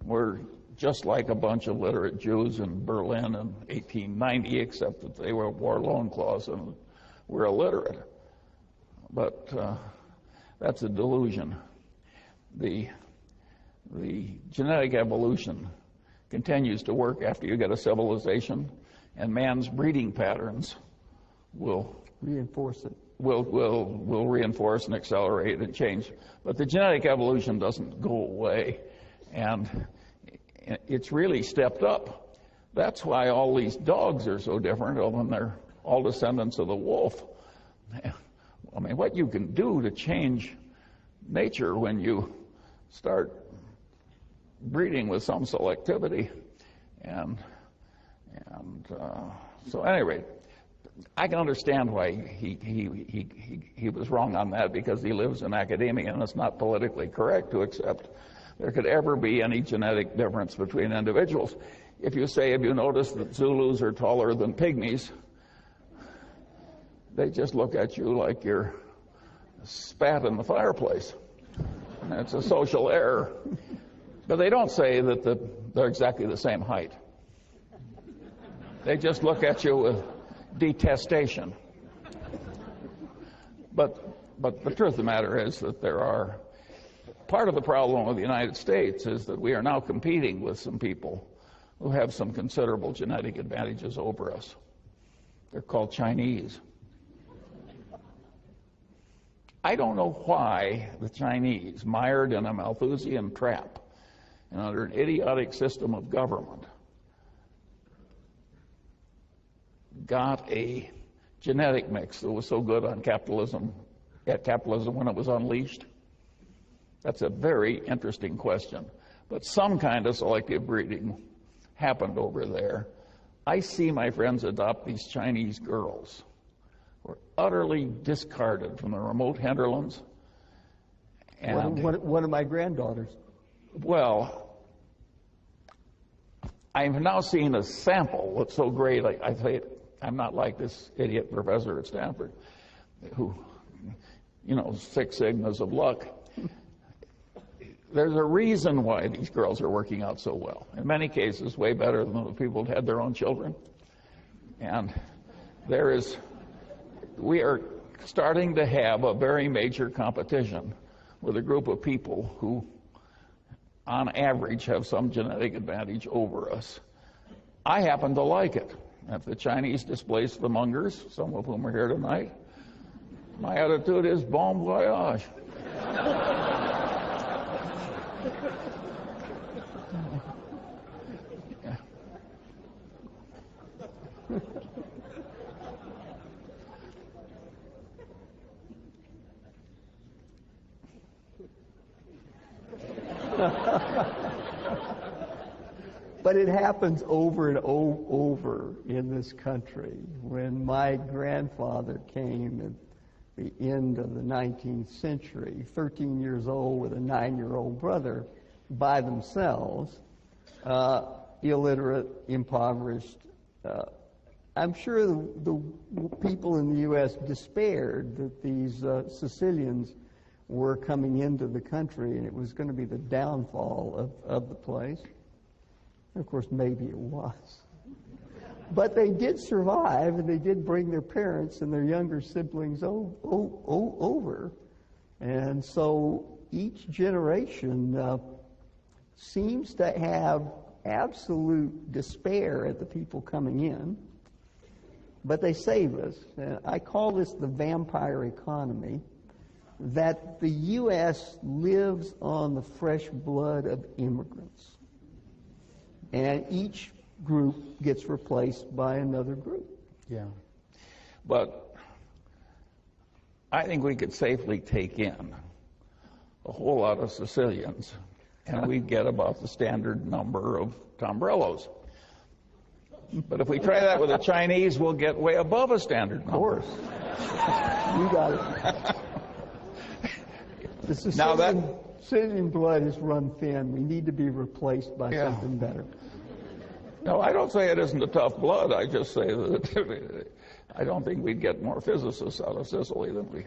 were just like a bunch of literate Jews in Berlin in 1890, except that they wore loincloths and were illiterate. But that's a delusion. The genetic evolution continues to work after you get a civilization, and man's breeding patterns will reinforce it. Will reinforce and accelerate and change. But the genetic evolution doesn't go away, and it's really stepped up. That's why all these dogs are so different, when they're all descendants of the wolf. I mean, what you can do to change nature when you start breeding with some selectivity, and so at any rate, I can understand why he was wrong on that, because he lives in academia, and it's not politically correct to accept there could ever be any genetic difference between individuals. If you notice that Zulus are taller than pygmies, they just look at you like you're spat in the fireplace. And it's a social error. But they don't say that they're exactly the same height. They just look at you with detestation. But the truth of the matter is that part of the problem with the United States is that we are now competing with some people who have some considerable genetic advantages over us. They're called Chinese. I don't know why the Chinese, mired in a Malthusian trap and under an idiotic system of government, got a genetic mix that was so good on capitalism when it was unleashed. That's a very interesting question. But some kind of selective breeding happened over there. I see my friends adopt these Chinese girls who are utterly discarded from the remote hinterlands. And one of my granddaughters. Well, I've now seen a sample that's so great. I say I'm not like this idiot professor at Stanford who, 6 sigmas of luck. There's a reason why these girls are working out so well. In many cases, way better than the people who had their own children. And we are starting to have a very major competition with a group of people who, on average, have some genetic advantage over us. I happen to like it. If the Chinese displace the Mungers, some of whom are here tonight, my attitude is bon voyage. But it happens over and over in this country. When my grandfather came at the end of the 19th century, 13 years old with a 9-year-old brother by themselves, illiterate, impoverished, I'm sure the people in the U.S. despaired that these Sicilians were coming into the country and it was going to be the downfall of the place. Of course, maybe it was. But they did survive, and they did bring their parents and their younger siblings over. And so each generation seems to have absolute despair at the people coming in, but they save us. I call this the vampire economy, that the U.S. lives on the fresh blood of immigrants. And each group gets replaced by another group. Yeah. But I think we could safely take in a whole lot of Sicilians, and we'd get about the standard number of Tombrellos. But if we try that with the Chinese, we'll get way above a standard number. Of course. You got it. The Sicilian blood is run thin. We need to be replaced by something better. No, I don't say it isn't a tough blood. I just say that I don't think we'd get more physicists out of Sicily than we.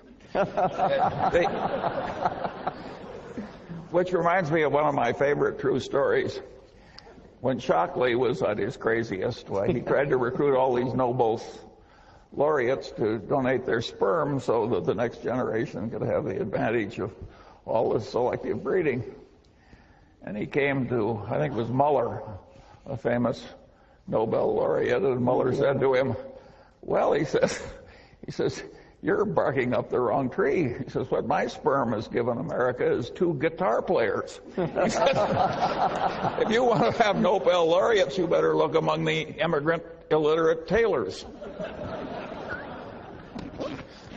Which reminds me of one of my favorite true stories. When Shockley was at his craziest, he tried to recruit all these Nobel laureates to donate their sperm so that the next generation could have the advantage of all this selective breeding. And he came to, I think it was Muller, a famous Nobel laureate, and Muller said to him, well, he says, you're barking up the wrong tree. He says, what my sperm has given America is 2 guitar players. He says, if you want to have Nobel laureates, you better look among the immigrant illiterate tailors.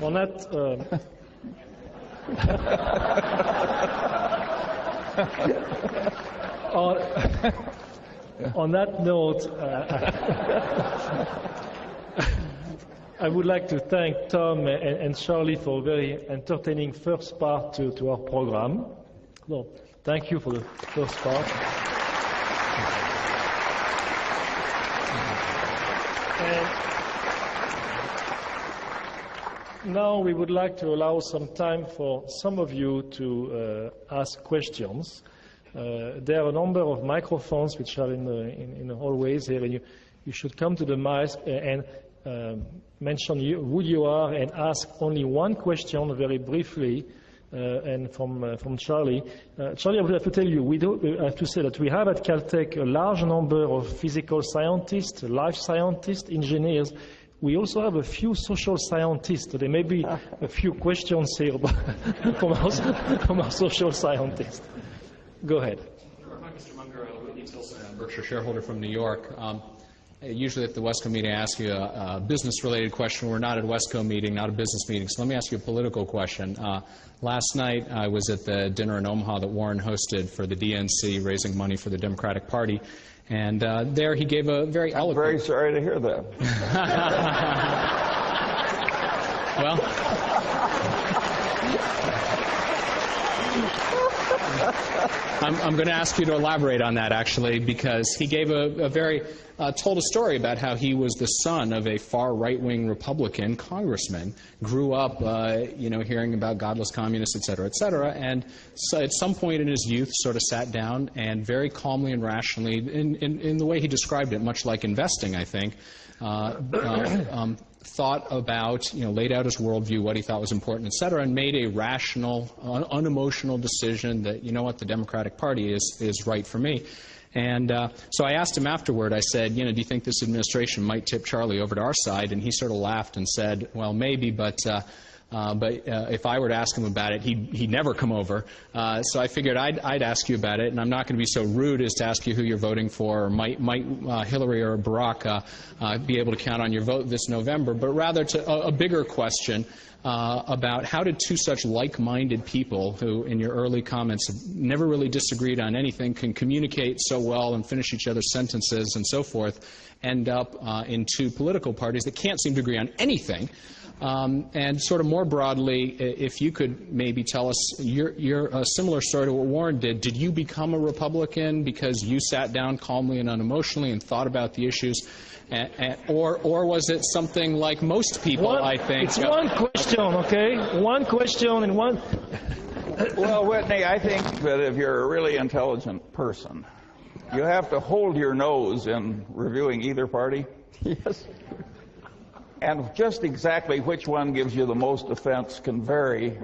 On that, on that note, I would like to thank Tom and Charlie for a very entertaining first part to our program. So, thank you for the first part. And now we would like to allow some time for some of you to ask questions. There are a number of microphones which are in the hallways here, and you should come to the mic and mention who you are and ask only one question very briefly and from Charlie. Charlie, I would have to tell you, I have to say that we have at Caltech a large number of physical scientists, life scientists, engineers. We also have a few social scientists. So there may be a few questions here from our social scientists. Go ahead. Hi, Mr. Munger. Whitney Tilson, a Berkshire shareholder from New York. Usually at the Wesco meeting, I ask you a business-related question. We're not at a Wesco meeting, not a business meeting. So let me ask you a political question. Last night, I was at the dinner in Omaha that Warren hosted for the DNC, raising money for the Democratic Party. And there he gave a very eloquent... I'm very sorry to hear that. Well... I'm going to ask you to elaborate on that, actually, because he gave told a story about how he was the son of a far right-wing Republican congressman, grew up, hearing about godless communists, et cetera, and so at some point in his youth sort of sat down and very calmly and rationally, in the way he described it, much like investing, I think, thought about, laid out his worldview, what he thought was important, et cetera, and made a rational, unemotional decision that, the Democratic Party is right for me. And so I asked him afterward, I said, do you think this administration might tip Charlie over to our side? And he sort of laughed and said, well, maybe, but if I were to ask him about it, he'd never come over. So I figured I'd ask you about it, and I'm not going to be so rude as to ask you who you're voting for, or might Hillary or Barack be able to count on your vote this November, but rather to a bigger question about how did two such like-minded people who, in your early comments, have never really disagreed on anything, can communicate so well and finish each other's sentences and so forth, end up in two political parties that can't seem to agree on anything. And sort of more broadly, if you could maybe tell us your similar story to what Warren did. Did you become a Republican because you sat down calmly and unemotionally and thought about the issues? Or was it something like most people, I think? It's one question, okay? One question and one... Well, Whitney, I think that if you're a really intelligent person, you have to hold your nose in reviewing either party. Yes. And just exactly which one gives you the most offense can vary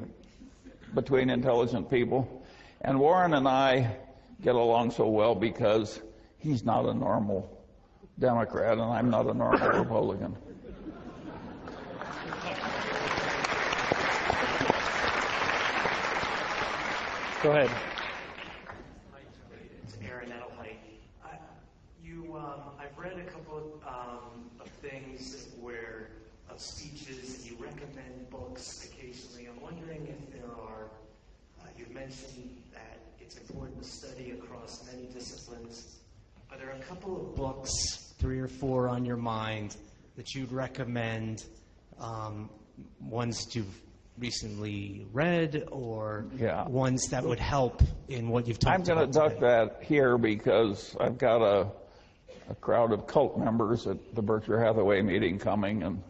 between intelligent people. And Warren and I get along so well because he's not a normal Democrat and I'm not a normal Republican. Go ahead. It's Aaron Edelheit. I've read a couple of things of speeches, and you recommend books occasionally. I'm wondering if there are, you've mentioned that it's important to study across many disciplines. Are there a couple of books, 3 or 4 on your mind, that you'd recommend, ones that you've recently read, or ones that would help in what you've talked about? I'm going to duck that here because I've got a crowd of cult members at the Berkshire Hathaway meeting coming, and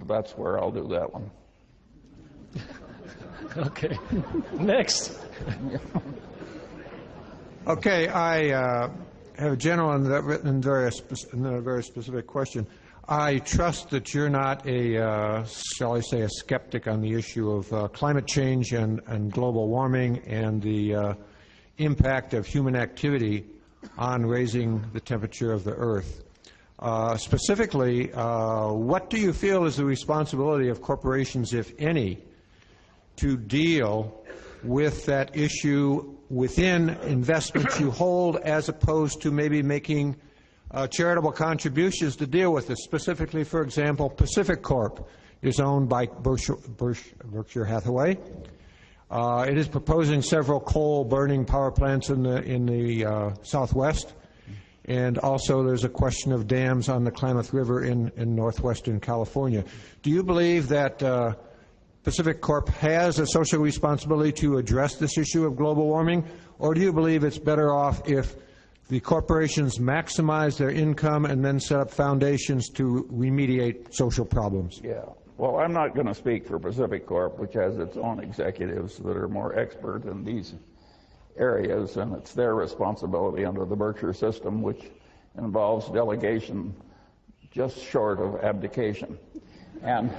that's where I'll do that one. Okay. Next. Okay, I have a gentleman that written in a very specific question. I trust that you're not shall I say, a skeptic on the issue of climate change and global warming and the impact of human activity on raising the temperature of the Earth. Specifically, what do you feel is the responsibility of corporations, if any, to deal with that issue within investments you hold, as opposed to maybe making charitable contributions to deal with it? Specifically, for example, Pacific Corp is owned by Berkshire Hathaway. It is proposing several coal-burning power plants in the Southwest, and also there's a question of dams on the Klamath River in northwestern California. Do you believe that Pacific Corp has a social responsibility to address this issue of global warming, or do you believe it's better off if the corporations maximize their income and then set up foundations to remediate social problems? Yeah. Well, I'm not going to speak for Pacific Corp, which has its own executives that are more expert in these areas, and it's their responsibility under the Berkshire system, which involves delegation just short of abdication. And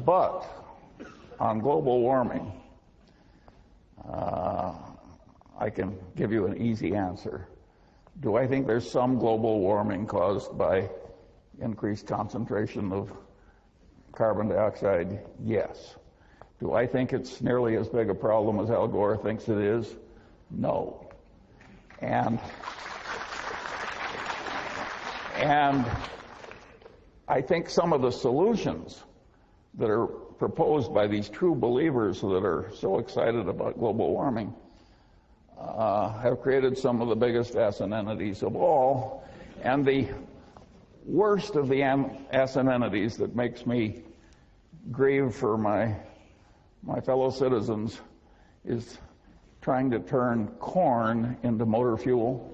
but on global warming, I can give you an easy answer. Do I think there's some global warming caused by increased concentration of carbon dioxide? Yes. Do I think it's nearly as big a problem as Al Gore thinks it is? No. And I think some of the solutions that are proposed by these true believers that are so excited about global warming have created some of the biggest acid entities of all. And the worst of the acid entities that makes me grieve for my fellow citizens is trying to turn corn into motor fuel.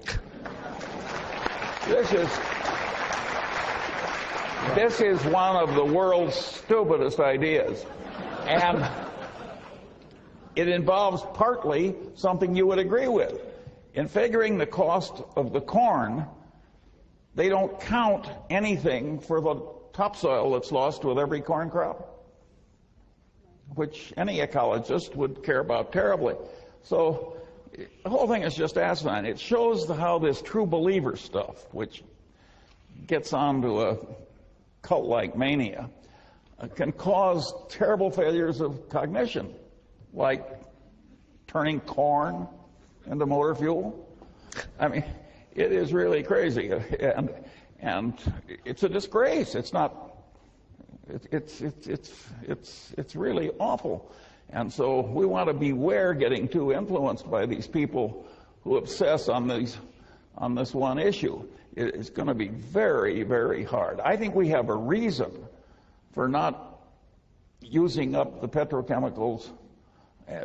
This is one of the world's stupidest ideas. And it involves partly something you would agree with. In figuring the cost of the corn, they don't count anything for the topsoil that's lost with every corn crop, which any ecologist would care about terribly. So the whole thing is just asinine. It shows how this true believer stuff, which gets onto a cult-like mania, can cause terrible failures of cognition, like turning corn into motor fuel. I mean, it is really crazy, and it's a disgrace. It's not. It's really awful. And so we want to beware getting too influenced by these people who obsess on this one issue. It's going to be very, very hard. I think we have a reason for not using up the petrochemicals,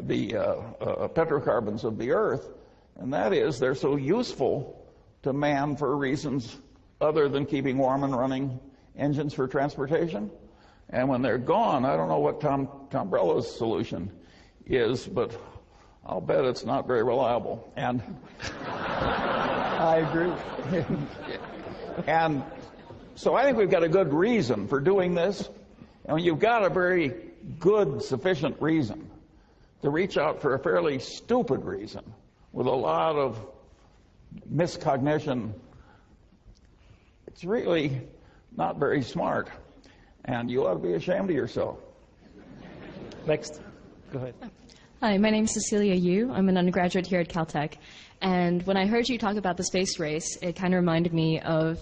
the petrocarbons of the earth, and that is they're so useful to man for reasons other than keeping warm and running engines for transportation. And when they're gone, I don't know what Tom Tombrello's solution is, but I'll bet it's not very reliable. And I agree. And so I think we've got a good reason for doing this. And when you've got a very good, sufficient reason to reach out for a fairly stupid reason with a lot of miscognition, it's really not very smart. And you ought to be ashamed of yourself. Next. Go ahead. Hi, my name is Cecilia Yu. I'm an undergraduate here at Caltech. And when I heard you talk about the space race, it kind of reminded me of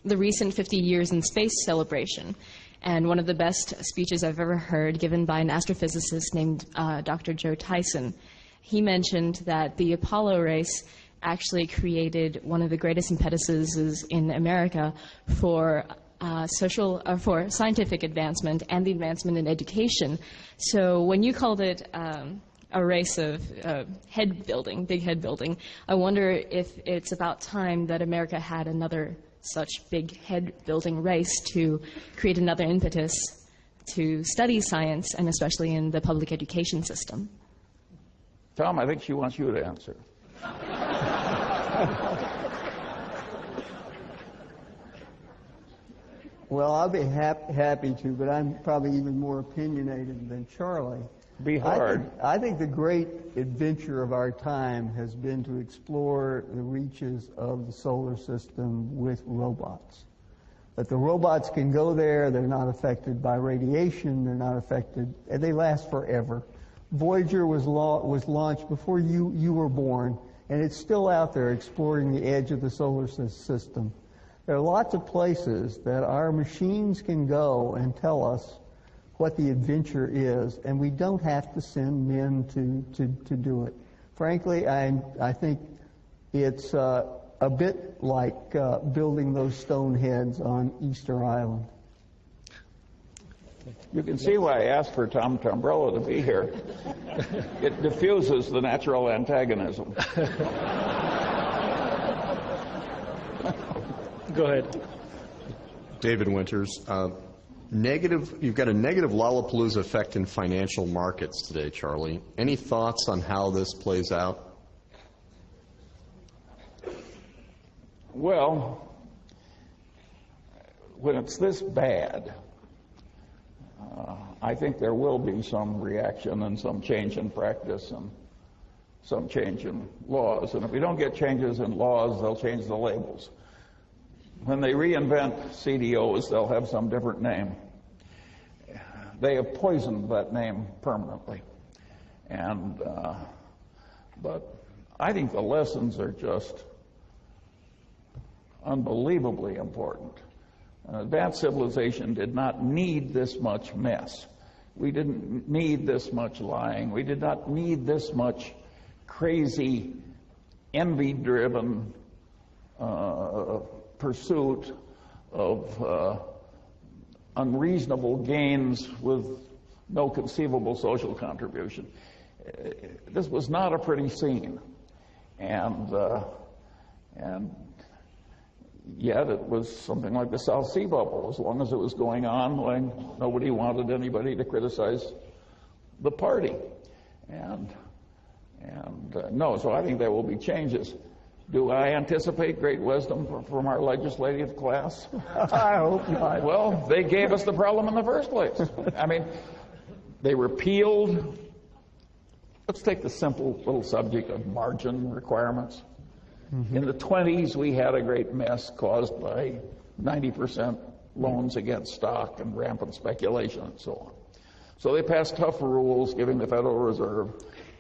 the recent 50 years in space celebration. And one of the best speeches I've ever heard given by an astrophysicist named Dr. Joe Tyson. He mentioned that the Apollo race actually created one of the greatest impetuses in America for for scientific advancement and the advancement in education. So when you called it a race of head building, big head building, I wonder if it's about time that America had another such big head building race to create another impetus to study science, and especially in the public education system. Tom, I think she wants you to answer. Well, I'll be happy to, but I'm probably even more opinionated than Charlie. Be hard. I think the great adventure of our time has been to explore the reaches of the solar system with robots. That the robots can go there, they're not affected by radiation, they're not affected, and they last forever. Voyager was launched before you were born, and it's still out there exploring the edge of the solar system. There are lots of places that our machines can go and tell us what the adventure is, and we don't have to send men to do it. Frankly, I think it's a bit like building those stone heads on Easter Island. You can see why I asked for Tom Tombrello to be here. It diffuses the natural antagonism. Go ahead. David Winters. You've got a negative Lollapalooza effect in financial markets today, Charlie. Any thoughts on how this plays out? Well, when it's this bad, I think there will be some reaction and some change in practice and some change in laws. And if we don't get changes in laws, they'll change the labels. When they reinvent CDOs, they'll have some different name. They have poisoned that name permanently. And but I think the lessons are just unbelievably important. Advanced civilization did not need this much mess. We didn't need this much lying. We did not need this much crazy, envy-driven pursuit of unreasonable gains with no conceivable social contribution. This was not a pretty scene, and yet it was something like the South Sea Bubble. As long as it was going on, when nobody wanted anybody to criticize the party, and no. So I think there will be changes. Do I anticipate great wisdom from our legislative class? I hope not. Well, they gave us the problem in the first place. I mean, they repealed. Let's take the simple little subject of margin requirements. Mm-hmm. In the 20s, we had a great mess caused by 90% loans against stock and rampant speculation and so on. So they passed tough rules giving the Federal Reserve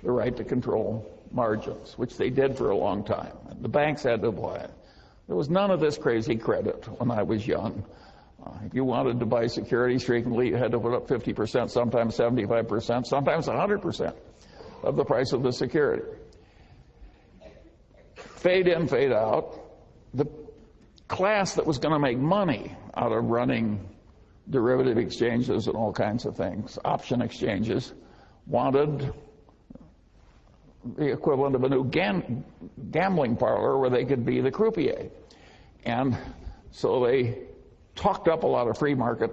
the right to control margins, which they did for a long time. And the banks had to apply it. There was none of this crazy credit when I was young. If you wanted to buy securities frequently, you had to put up 50%, sometimes 75%, sometimes 100% of the price of the security. Fade in, fade out. The class that was going to make money out of running derivative exchanges and all kinds of things, option exchanges, wanted the equivalent of a new gambling parlor where they could be the croupier. And so they talked up a lot of free market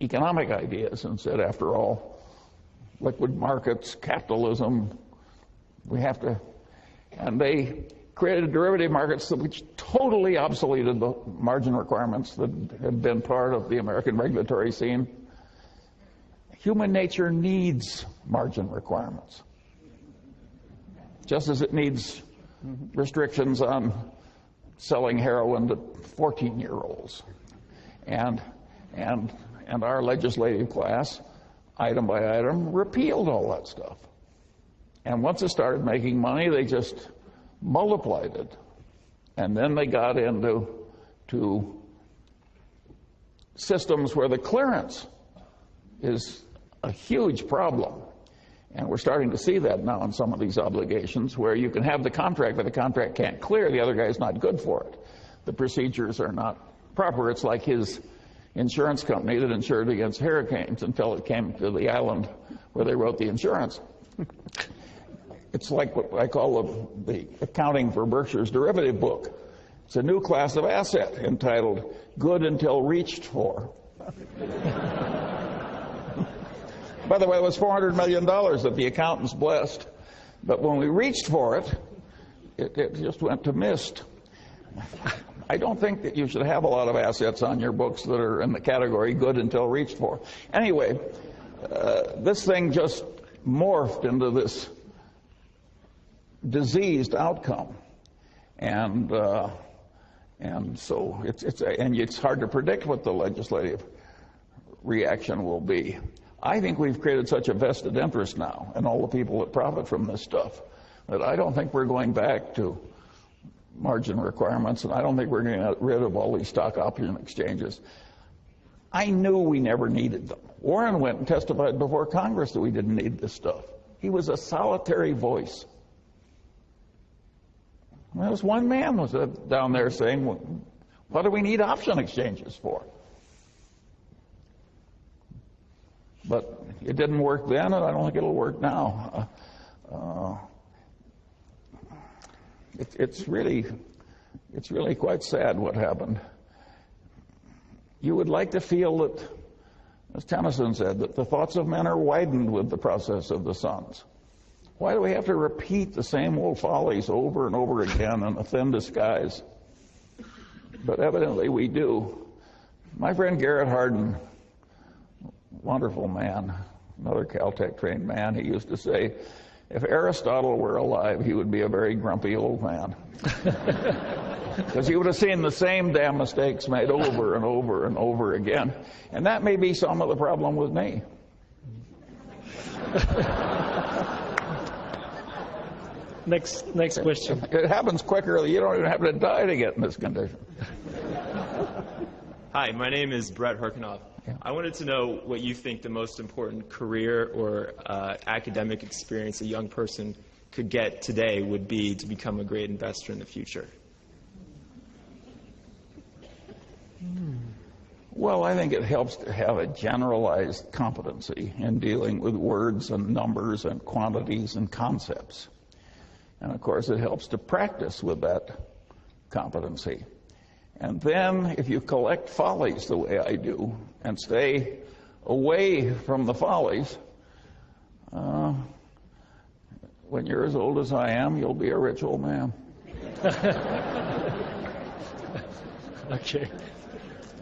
economic ideas and said, after all, liquid markets, capitalism, we have to, and they created derivative markets which totally obsoleted the margin requirements that had been part of the American regulatory scene. Human nature needs margin requirements, just as it needs restrictions on selling heroin to 14-year-olds. And our legislative class, item by item, repealed all that stuff. And once it started making money, they just multiplied it. And then they got into systems where the clearance is a huge problem. And we're starting to see that now in some of these obligations, where you can have the contract, but the contract can't clear. The other guy's not good for it. The procedures are not proper. It's like his insurance company that insured against hurricanes until it came to the island where they wrote the insurance. It's like what I call the accounting for Berkshire's derivative book. It's a new class of asset entitled good until reached for. By the way, it was $400 million that the accountants blessed. But when we reached for it, it just went to mist. I don't think that you should have a lot of assets on your books that are in the category good until reached for. Anyway, this thing just morphed into this diseased outcome. And so it's hard to predict what the legislative reaction will be. I think we've created such a vested interest now in all the people that profit from this stuff that I don't think we're going back to margin requirements, and I don't think we're going to get rid of all these stock option exchanges. I knew we never needed them. Warren went and testified before Congress that we didn't need this stuff. He was a solitary voice. There was one man was down there saying, what do we need option exchanges for? But it didn't work then, and I don't think it'll work now. It's really quite sad what happened. You would like to feel that, as Tennyson said, that the thoughts of men are widened with the process of the suns. Why do we have to repeat the same old follies over and over again in a thin disguise? But evidently we do. My friend Garrett Hardin wonderful man, another Caltech trained man. He used to say, if Aristotle were alive, he would be a very grumpy old man. Because he would have seen the same damn mistakes made over and over and over again. And that may be some of the problem with me. Next question. It happens quicker. You don't even have to die to get in this condition. Hi, my name is Brett Herkinoff. I wanted to know what you think the most important career or academic experience a young person could get today would be to become a great investor in the future. Well, I think it helps to have a generalized competency in dealing with words and numbers and quantities and concepts. And of course, it helps to practice with that competency. And then, if you collect follies the way I do and stay away from the follies, when you're as old as I am, you'll be a rich old man. Okay.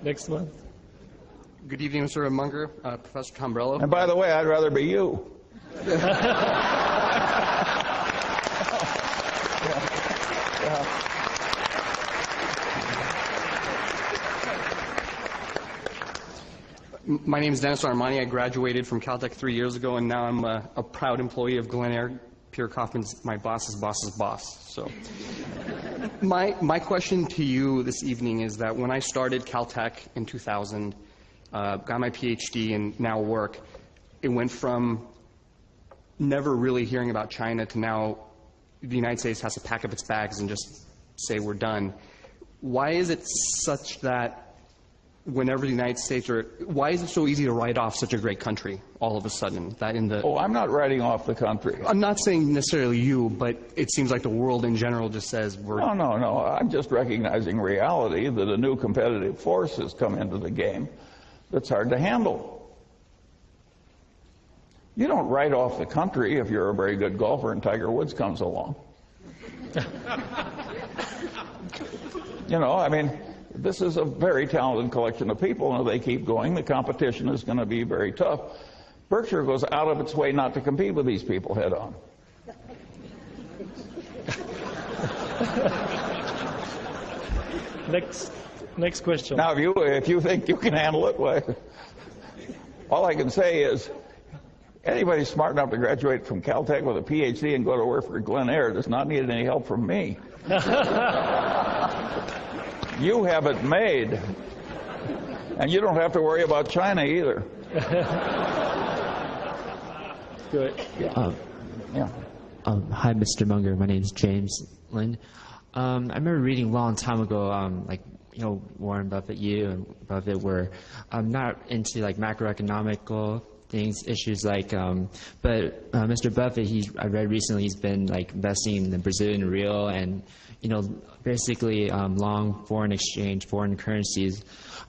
Next one. Good evening, Mr. Munger, Professor Tombrello. And by the way, I'd rather be you. My name is Dennis Armani. I graduated from Caltech 3 years ago, and now I'm a proud employee of Glen Eyre. Pierre Kaufman's my boss's boss's boss. So, my question to you this evening is that when I started Caltech in 2000, got my PhD and now work, it went from never really hearing about China to now the United States has to pack up its bags and just say we're done. Why is it such that whenever the United States, or why is it so easy to write off such a great country all of a sudden? That in the Oh, I'm not writing off the country. I'm not saying necessarily you, but it seems like the world in general just says we're... No. I'm just recognizing reality that a new competitive force has come into the game that's hard to handle. You don't write off the country if you're a very good golfer and Tiger Woods comes along. This is a very talented collection of people, and if they keep going, the competition is going to be very tough. Berkshire goes out of its way not to compete with these people head on. Next question. Now, if you think you can handle it, well, all I can say is anybody smart enough to graduate from Caltech with a PhD and go to work for Glen Eyre does not need any help from me. You have it made. And you don't have to worry about China either. Good. Hi, Mr. Munger. My name is James Lynn. I remember reading a long time ago, Warren Buffett, you and Buffett were not into macroeconomical things, issues but Mr. Buffett, I read recently he's been investing in the Brazilian real and basically long foreign exchange, foreign currencies.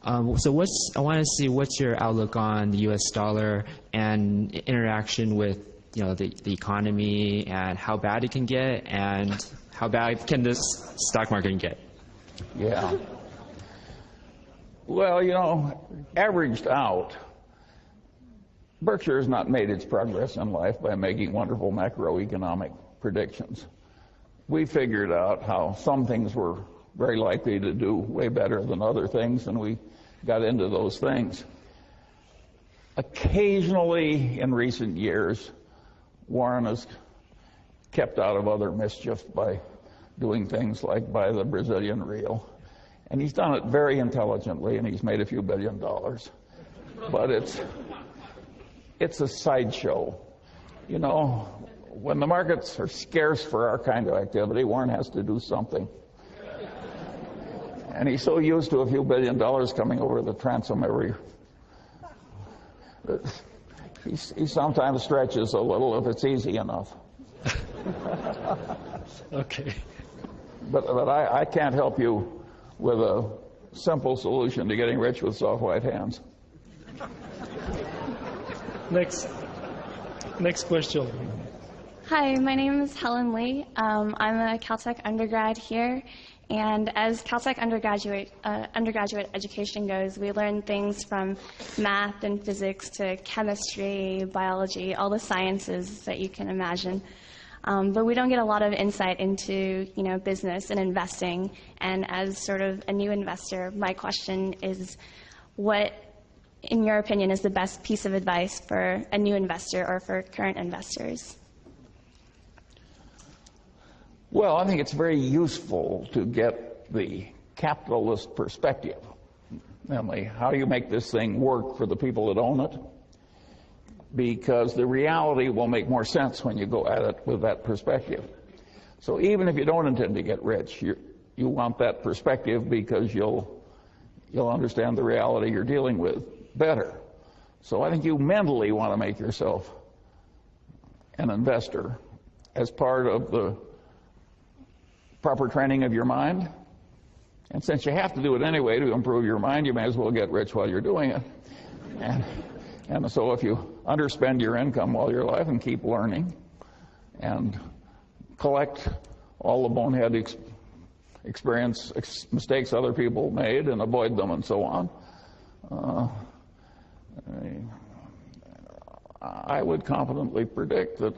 So I want to see what's your outlook on the U.S. dollar and interaction with the economy and how bad it can get and how bad can this stock market get? Yeah. Well, averaged out, Berkshire has not made its progress in life by making wonderful macroeconomic predictions. We figured out how some things were very likely to do way better than other things, and we got into those things. Occasionally, in recent years, Warren has kept out of other mischief by doing things like buy the Brazilian real. And he's done it very intelligently, and he's made a few $1 billion. But it's a sideshow. When the markets are scarce for our kind of activity, Warren has to do something. And he's so used to a few $1 billion coming over the transom he sometimes stretches a little if it's easy enough. Okay. But I can't help you with a simple solution to getting rich with soft white hands. Next question. Hi, my name is Helen Lee. I'm a Caltech undergrad here, And as Caltech undergraduate education goes, we learn things from math and physics to chemistry, biology, all the sciences that you can imagine. But we don't get a lot of insight into, business and investing. And as sort of a new investor, my question is, what, in your opinion, is the best piece of advice for a new investor or for current investors? Well, I think it's very useful to get the capitalist perspective. Namely, how do you make this thing work for the people that own it? Because the reality will make more sense when you go at it with that perspective. So even if you don't intend to get rich, you want that perspective because you'll understand the reality you're dealing with better. So I think you mentally want to make yourself an investor as part of the proper training of your mind. And since you have to do it anyway to improve your mind, you may as well get rich while you're doing it. And so if you underspend your income while you're alive and keep learning and collect all the bonehead mistakes other people made and avoid them and so on, I would confidently predict that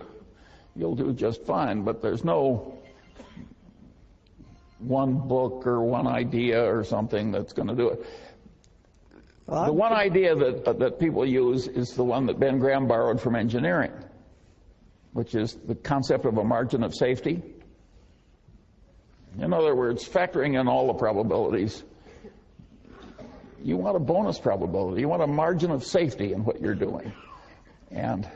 you'll do just fine. But there's no one book or one idea or something that's going to do it. The one idea that people use is the one that Ben Graham borrowed from engineering, which is the concept of a margin of safety. In other words, factoring in all the probabilities, you want a bonus probability. You want a margin of safety in what you're doing. And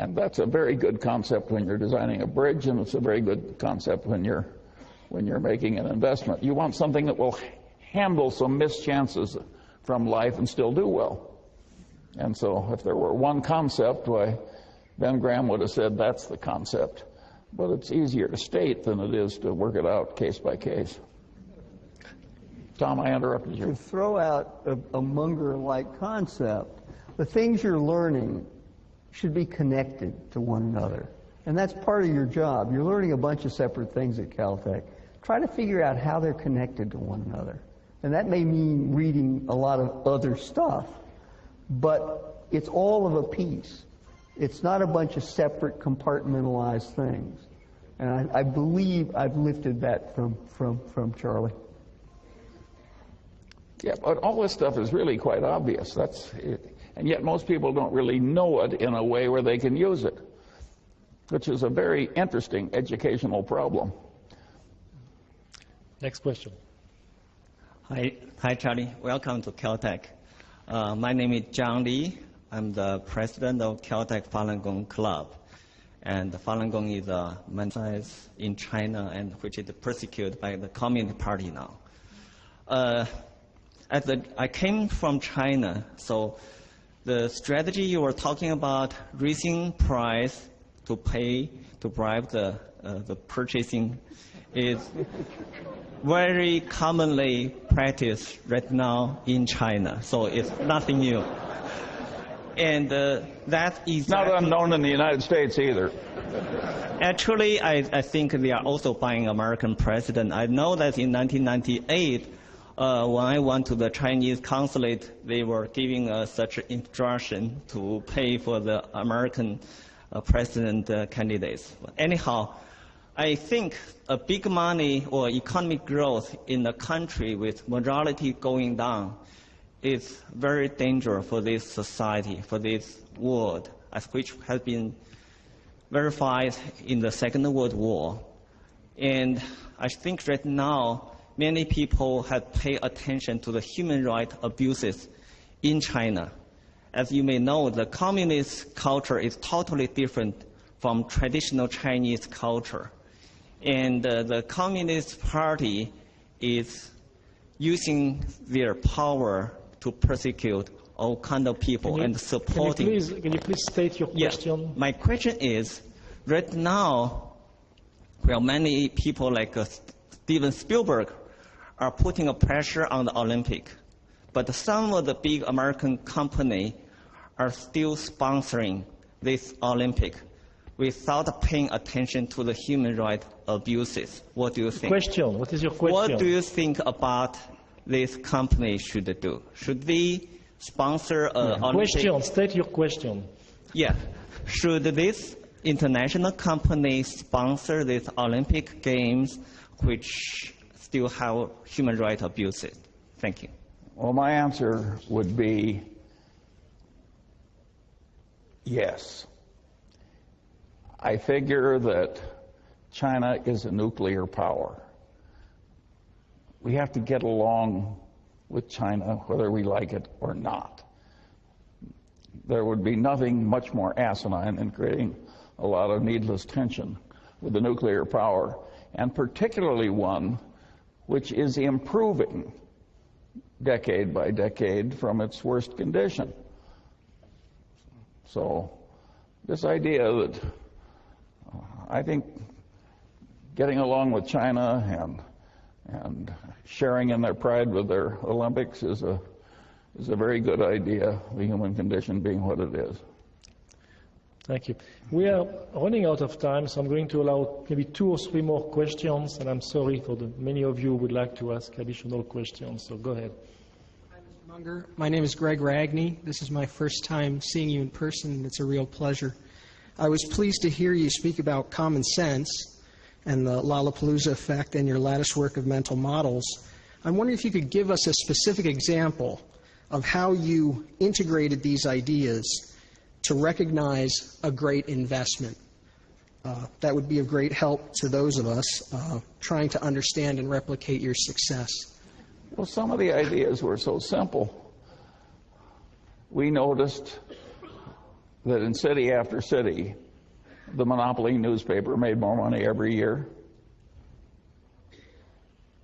that's a very good concept when you're designing a bridge, and it's a very good concept when you're making an investment. You want something that will handle some mischances from life and still do well. And so if there were one concept, why, Ben Graham would have said that's the concept. But it's easier to state than it is to work it out case by case. Tom, I interrupted you. To throw out a Munger-like concept, the things you're learning should be connected to one another. And that's part of your job. You're learning a bunch of separate things at Caltech. Try to figure out how they're connected to one another. And that may mean reading a lot of other stuff, but it's all of a piece. It's not a bunch of separate compartmentalized things. And I believe I've lifted that from Charlie. Yeah, but all this stuff is really quite obvious. That's it. And yet most people don't really know it in a way where they can use it, which is a very interesting educational problem. Next question. Hi, Charlie. Welcome to Caltech. My name is John Lee. I'm the president of Caltech Falun Gong Club. And Falun Gong is a movement in China and which is persecuted by the Communist Party now. I came from China, so the strategy you were talking about, raising price to bribe the purchasing, is very commonly practiced right now in China. So it's nothing new. And that is not unknown in the United States either. Actually, I think they are also buying American president. I know that in 1998, when I went to the Chinese consulate, they were giving us such instruction to pay for the American president candidates. Anyhow, I think a big money or economic growth in a country with morality going down is very dangerous for this society, for this world, as which has been verified in the Second World War. And I think right now, many people have paid attention to the human rights abuses in China. As you may know, the communist culture is totally different from traditional Chinese culture. And the Communist Party is using their power to persecute all kinds of people and supporting. Can you please state your question? Yeah. My question is, right now, well, many people like Steven Spielberg are putting a pressure on the Olympic, but some of the big American companies are still sponsoring this Olympic. without paying attention to the human rights abuses. What do you think? Question. What is your question? What do you think about this company should do? Should they sponsor Question. State your question. Yeah. Should this international company sponsor these Olympic Games which still have human rights abuses? Thank you. Well, my answer would be yes. I figure that China is a nuclear power. We have to get along with China whether we like it or not. There would be nothing much more asinine than creating a lot of needless tension with the nuclear power, and particularly one which is improving decade by decade from its worst condition. So this idea that I think getting along with China and sharing in their pride with their Olympics is a very good idea, the human condition being what it is. Thank you. We are running out of time, so I'm going to allow maybe 2 or 3 more questions, and I'm sorry for the many of you who would like to ask additional questions, so go ahead. Hi, Mr. Munger. My name is Greg Ragney. This is my first time seeing you in person, and it's a real pleasure. I was pleased to hear you speak about common sense and the Lollapalooza effect and your lattice work of mental models. I'm wondering if you could give us a specific example of how you integrated these ideas to recognize a great investment. That would be of great help to those of us trying to understand and replicate your success. Well, some of the ideas were so simple. We noticed that in city after city, the monopoly newspaper made more money every year.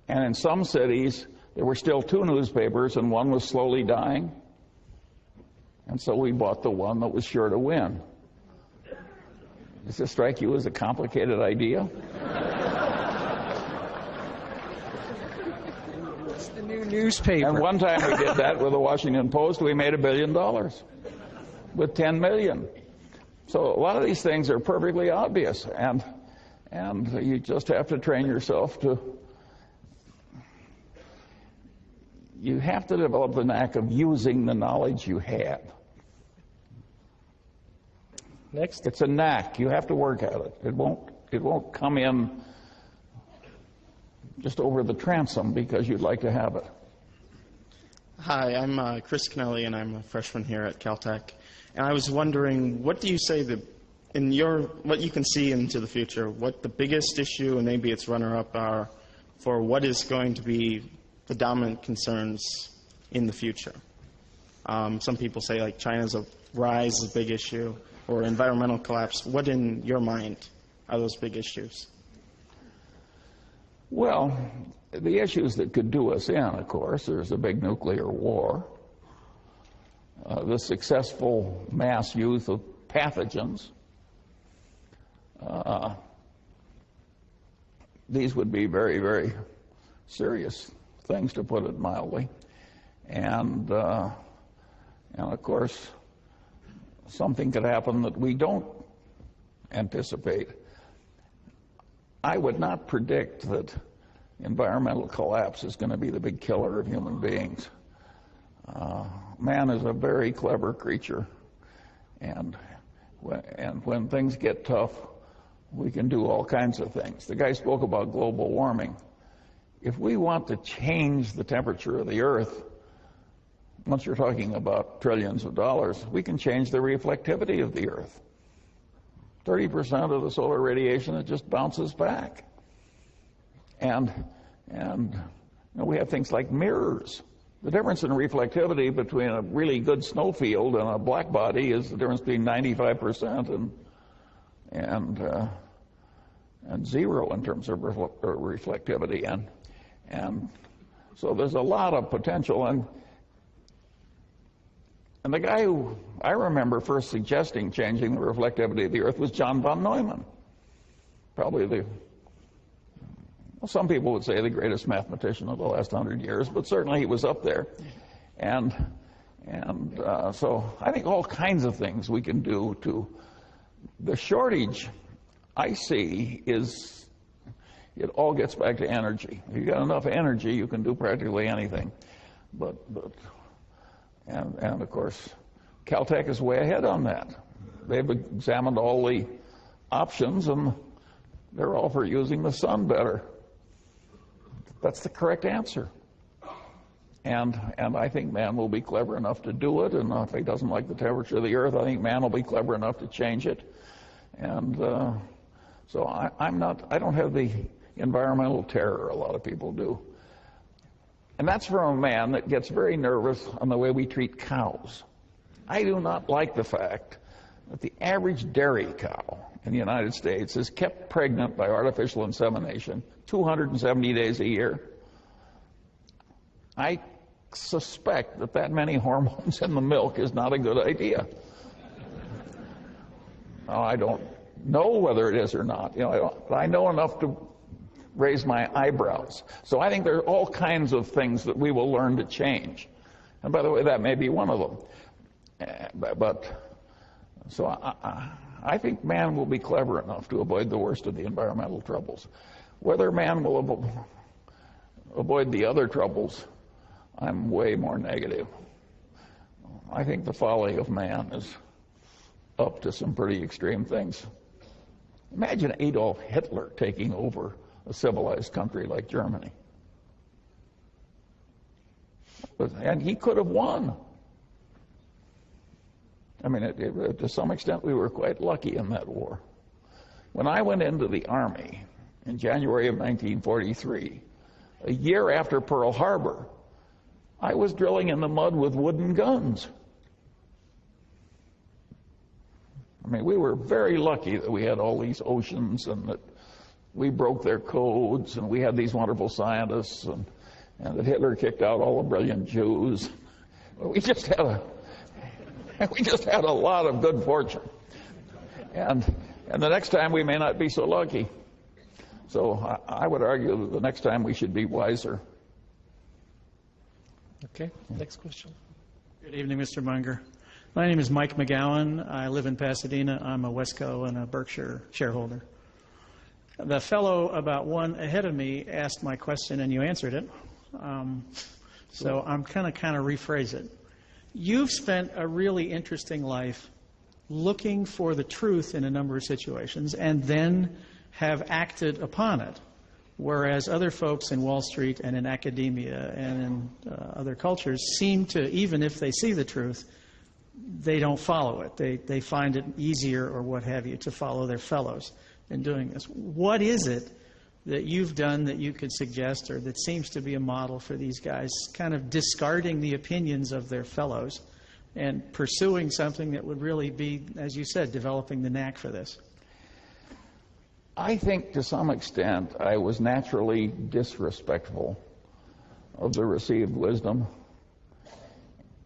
And in some cities, there were still 2 newspapers and one was slowly dying. And so we bought the one that was sure to win. Does this strike you as a complicated idea? It's the new newspaper. And one time we did that with the Washington Post. We made $1 billion with 10 million. So a lot of these things are perfectly obvious, and you just have to train yourself to. You have to develop the knack of using the knowledge you have. Next. It's a knack. You have to work at it. It won't come in just over the transom because you'd like to have it. Hi, I'm Chris Kennelly, and I'm a freshman here at Caltech. And I was wondering, what do you say what you can see into the future, what the biggest issue and maybe its runner-up are for what is going to be the dominant concerns in the future? Some people say like China's rise is a big issue, or environmental collapse. What in your mind are those big issues? Well, the issues that could do us in, of course, there's a big nuclear war, the successful mass use of pathogens. These would be very, very serious things, to put it mildly. And of course, something could happen that we don't anticipate. I would not predict that environmental collapse is going to be the big killer of human beings. Man is a very clever creature, and when things get tough, we can do all kinds of things. The guy spoke about global warming. If we want to change the temperature of the Earth, once you're talking about trillions of dollars, we can change the reflectivity of the Earth. 30% of the solar radiation, it just bounces back. And we have things like mirrors. The difference in reflectivity between a really good snowfield and a black body is the difference between 95% and zero in terms of reflectivity. And so there's a lot of potential. And the guy who I remember first suggesting changing the reflectivity of the Earth was John von Neumann. Probably some people would say the greatest mathematician of the last 100 years, but certainly he was up there. And so I think all kinds of things we can do The shortage I see is, it all gets back to energy. If you've got enough energy, you can do practically anything. And of course, Caltech is way ahead on that. They've examined all the options, and they're all for using the sun better. That's the correct answer. And I think man will be clever enough to do it, and if he doesn't like the temperature of the earth, I think man will be clever enough to change it. And so I don't have the environmental terror a lot of people do. And that's from a man that gets very nervous on the way we treat cows. I do not like the fact that the average dairy cow in the United States is kept pregnant by artificial insemination 270 days a year. I suspect that many hormones in the milk is not a good idea. Now, I don't know whether it is or not, but I know enough to raise my eyebrows. So I think there are all kinds of things that we will learn to change. And by the way, that may be one of them. So I think man will be clever enough to avoid the worst of the environmental troubles. Whether man will avoid the other troubles, I'm way more negative. I think the folly of man is up to some pretty extreme things. Imagine Adolf Hitler taking over a civilized country like Germany. And he could have won. I mean, to some extent, we were quite lucky in that war. When I went into the Army in January of 1943, a year after Pearl Harbor, I was drilling in the mud with wooden guns. I mean, we were very lucky that we had all these oceans and that we broke their codes and we had these wonderful scientists and that Hitler kicked out all the brilliant Jews. We just had a lot of good fortune. And the next time we may not be so lucky. So I would argue that the next time we should be wiser. Okay, next question. Good evening, Mr. Munger. My name is Mike McGowan. I live in Pasadena. I'm a Wesco and a Berkshire shareholder. The fellow about one ahead of me asked my question and you answered it. So I'm kind of rephrase it. You've spent a really interesting life looking for the truth in a number of situations and then have acted upon it, whereas other folks in Wall Street and in academia and in other cultures seem to, even if they see the truth, they don't follow it. They find it easier or what have you to follow their fellows in doing this. What is it that you've done that you could suggest or that seems to be a model for these guys kind of discarding the opinions of their fellows and pursuing something that would really be, as you said, developing the knack for this? I think to some extent I was naturally disrespectful of the received wisdom,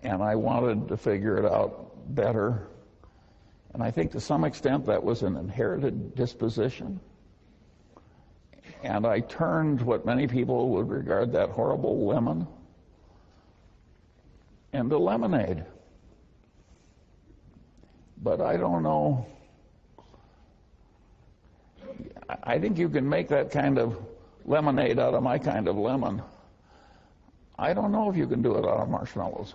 and I wanted to figure it out better. And I think to some extent that was an inherited disposition. And I turned what many people would regard that horrible lemon into lemonade. But I don't know. I think you can make that kind of lemonade out of my kind of lemon. I don't know if you can do it out of marshmallows.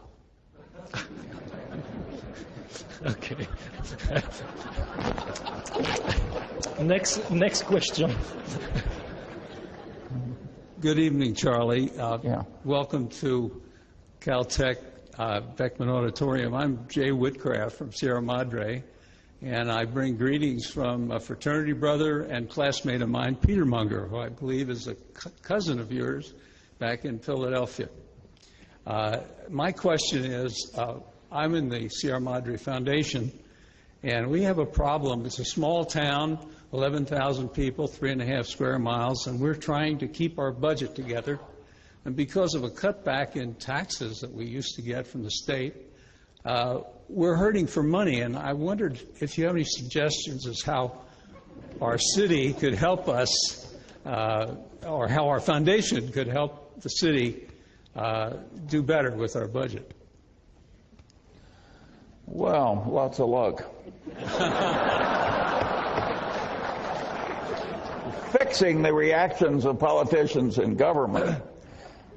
Okay. Next question. Good evening, Charlie. Welcome to Caltech Beckman Auditorium. I'm Jay Whitcraft from Sierra Madre, and I bring greetings from a fraternity brother and classmate of mine, Peter Munger, who I believe is a cousin of yours back in Philadelphia. My question is, I'm in the Sierra Madre Foundation, and we have a problem. It's a small town, 11,000 people, 3.5 square miles, and we're trying to keep our budget together. And because of a cutback in taxes that we used to get from the state, we're hurting for money. And I wondered if you have any suggestions as how our city could help us, or how our foundation could help the city do better with our budget. Well, lots of luck. fixing the reactions of politicians in government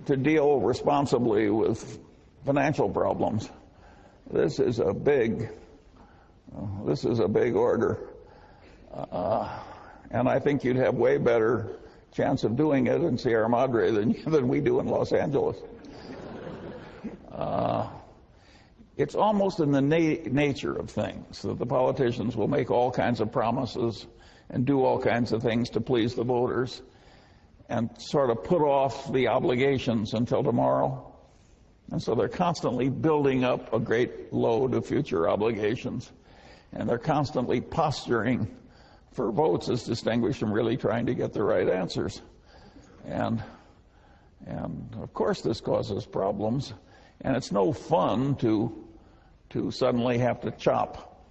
to deal responsibly with financial problems. This is a big order. And I think you'd have way better chance of doing it in Sierra Madre than we do in Los Angeles. It's almost in the nature of things that the politicians will make all kinds of promises and do all kinds of things to please the voters and sort of put off the obligations until tomorrow. And so they're constantly building up a great load of future obligations. And they're constantly posturing for votes as distinguished from really trying to get the right answers. And of course this causes problems. And it's no fun to suddenly have to chop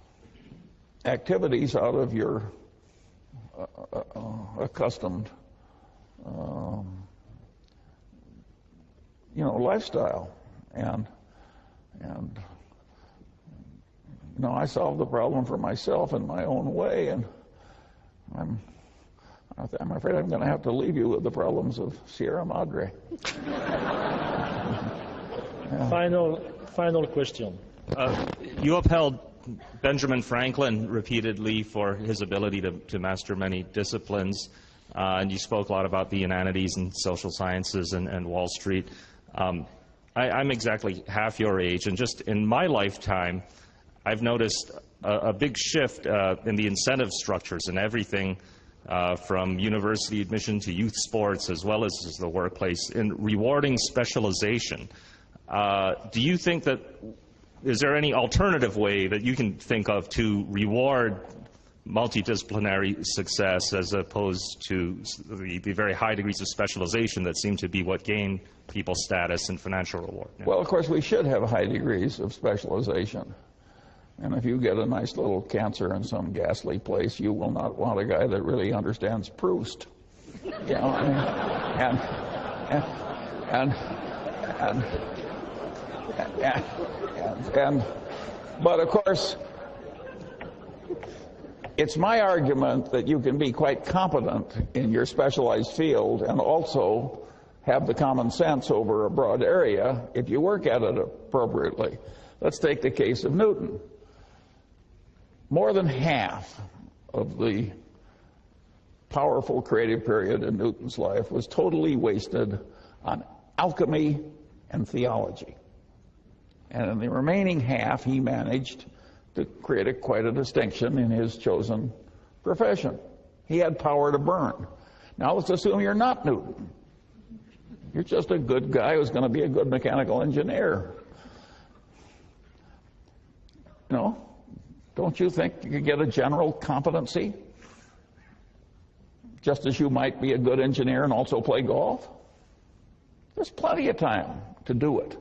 activities out of your accustomed lifestyle. And I solved the problem for myself in my own way, and I'm afraid I'm going to have to leave you with the problems of Sierra Madre. Final question. You upheld Benjamin Franklin repeatedly for his ability to master many disciplines, and you spoke a lot about the humanities and social sciences and Wall Street. I'm exactly half your age, and just in my lifetime, I've noticed a big shift in the incentive structures and everything from university admission to youth sports as well as the workplace in rewarding specialization. Do you think that, is there any alternative way that you can think of to reward multidisciplinary success as opposed to the very high degrees of specialization that seem to be what gain people status and financial reward? Yeah. Well, of course, we should have high degrees of specialization. And if you get a nice little cancer in some ghastly place, you will not want a guy that really understands Proust. You know, but of course, it's my argument that you can be quite competent in your specialized field and also have the common sense over a broad area if you work at it appropriately. Let's take the case of Newton. More than half of the powerful creative period in Newton's life was totally wasted on alchemy and theology. And in the remaining half, he managed to create quite a distinction in his chosen profession. He had power to burn. Now let's assume you're not Newton. You're just a good guy who's going to be a good mechanical engineer. You know, don't you think you could get a general competency? Just as you might be a good engineer and also play golf? There's plenty of time to do it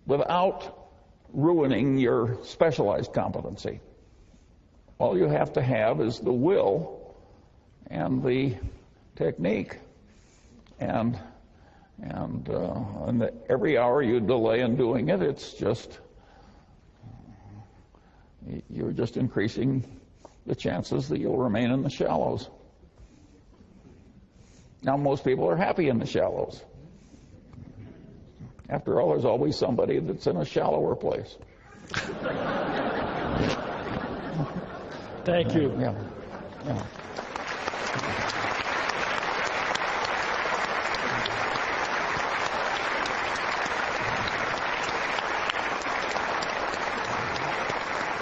without ruining your specialized competency. All you have to have is the will and the technique. And every hour you delay in doing it, it's just, you're just increasing the chances that you'll remain in the shallows. Now, most people are happy in the shallows. After all, there's always somebody that's in a shallower place. Thank you. Yeah.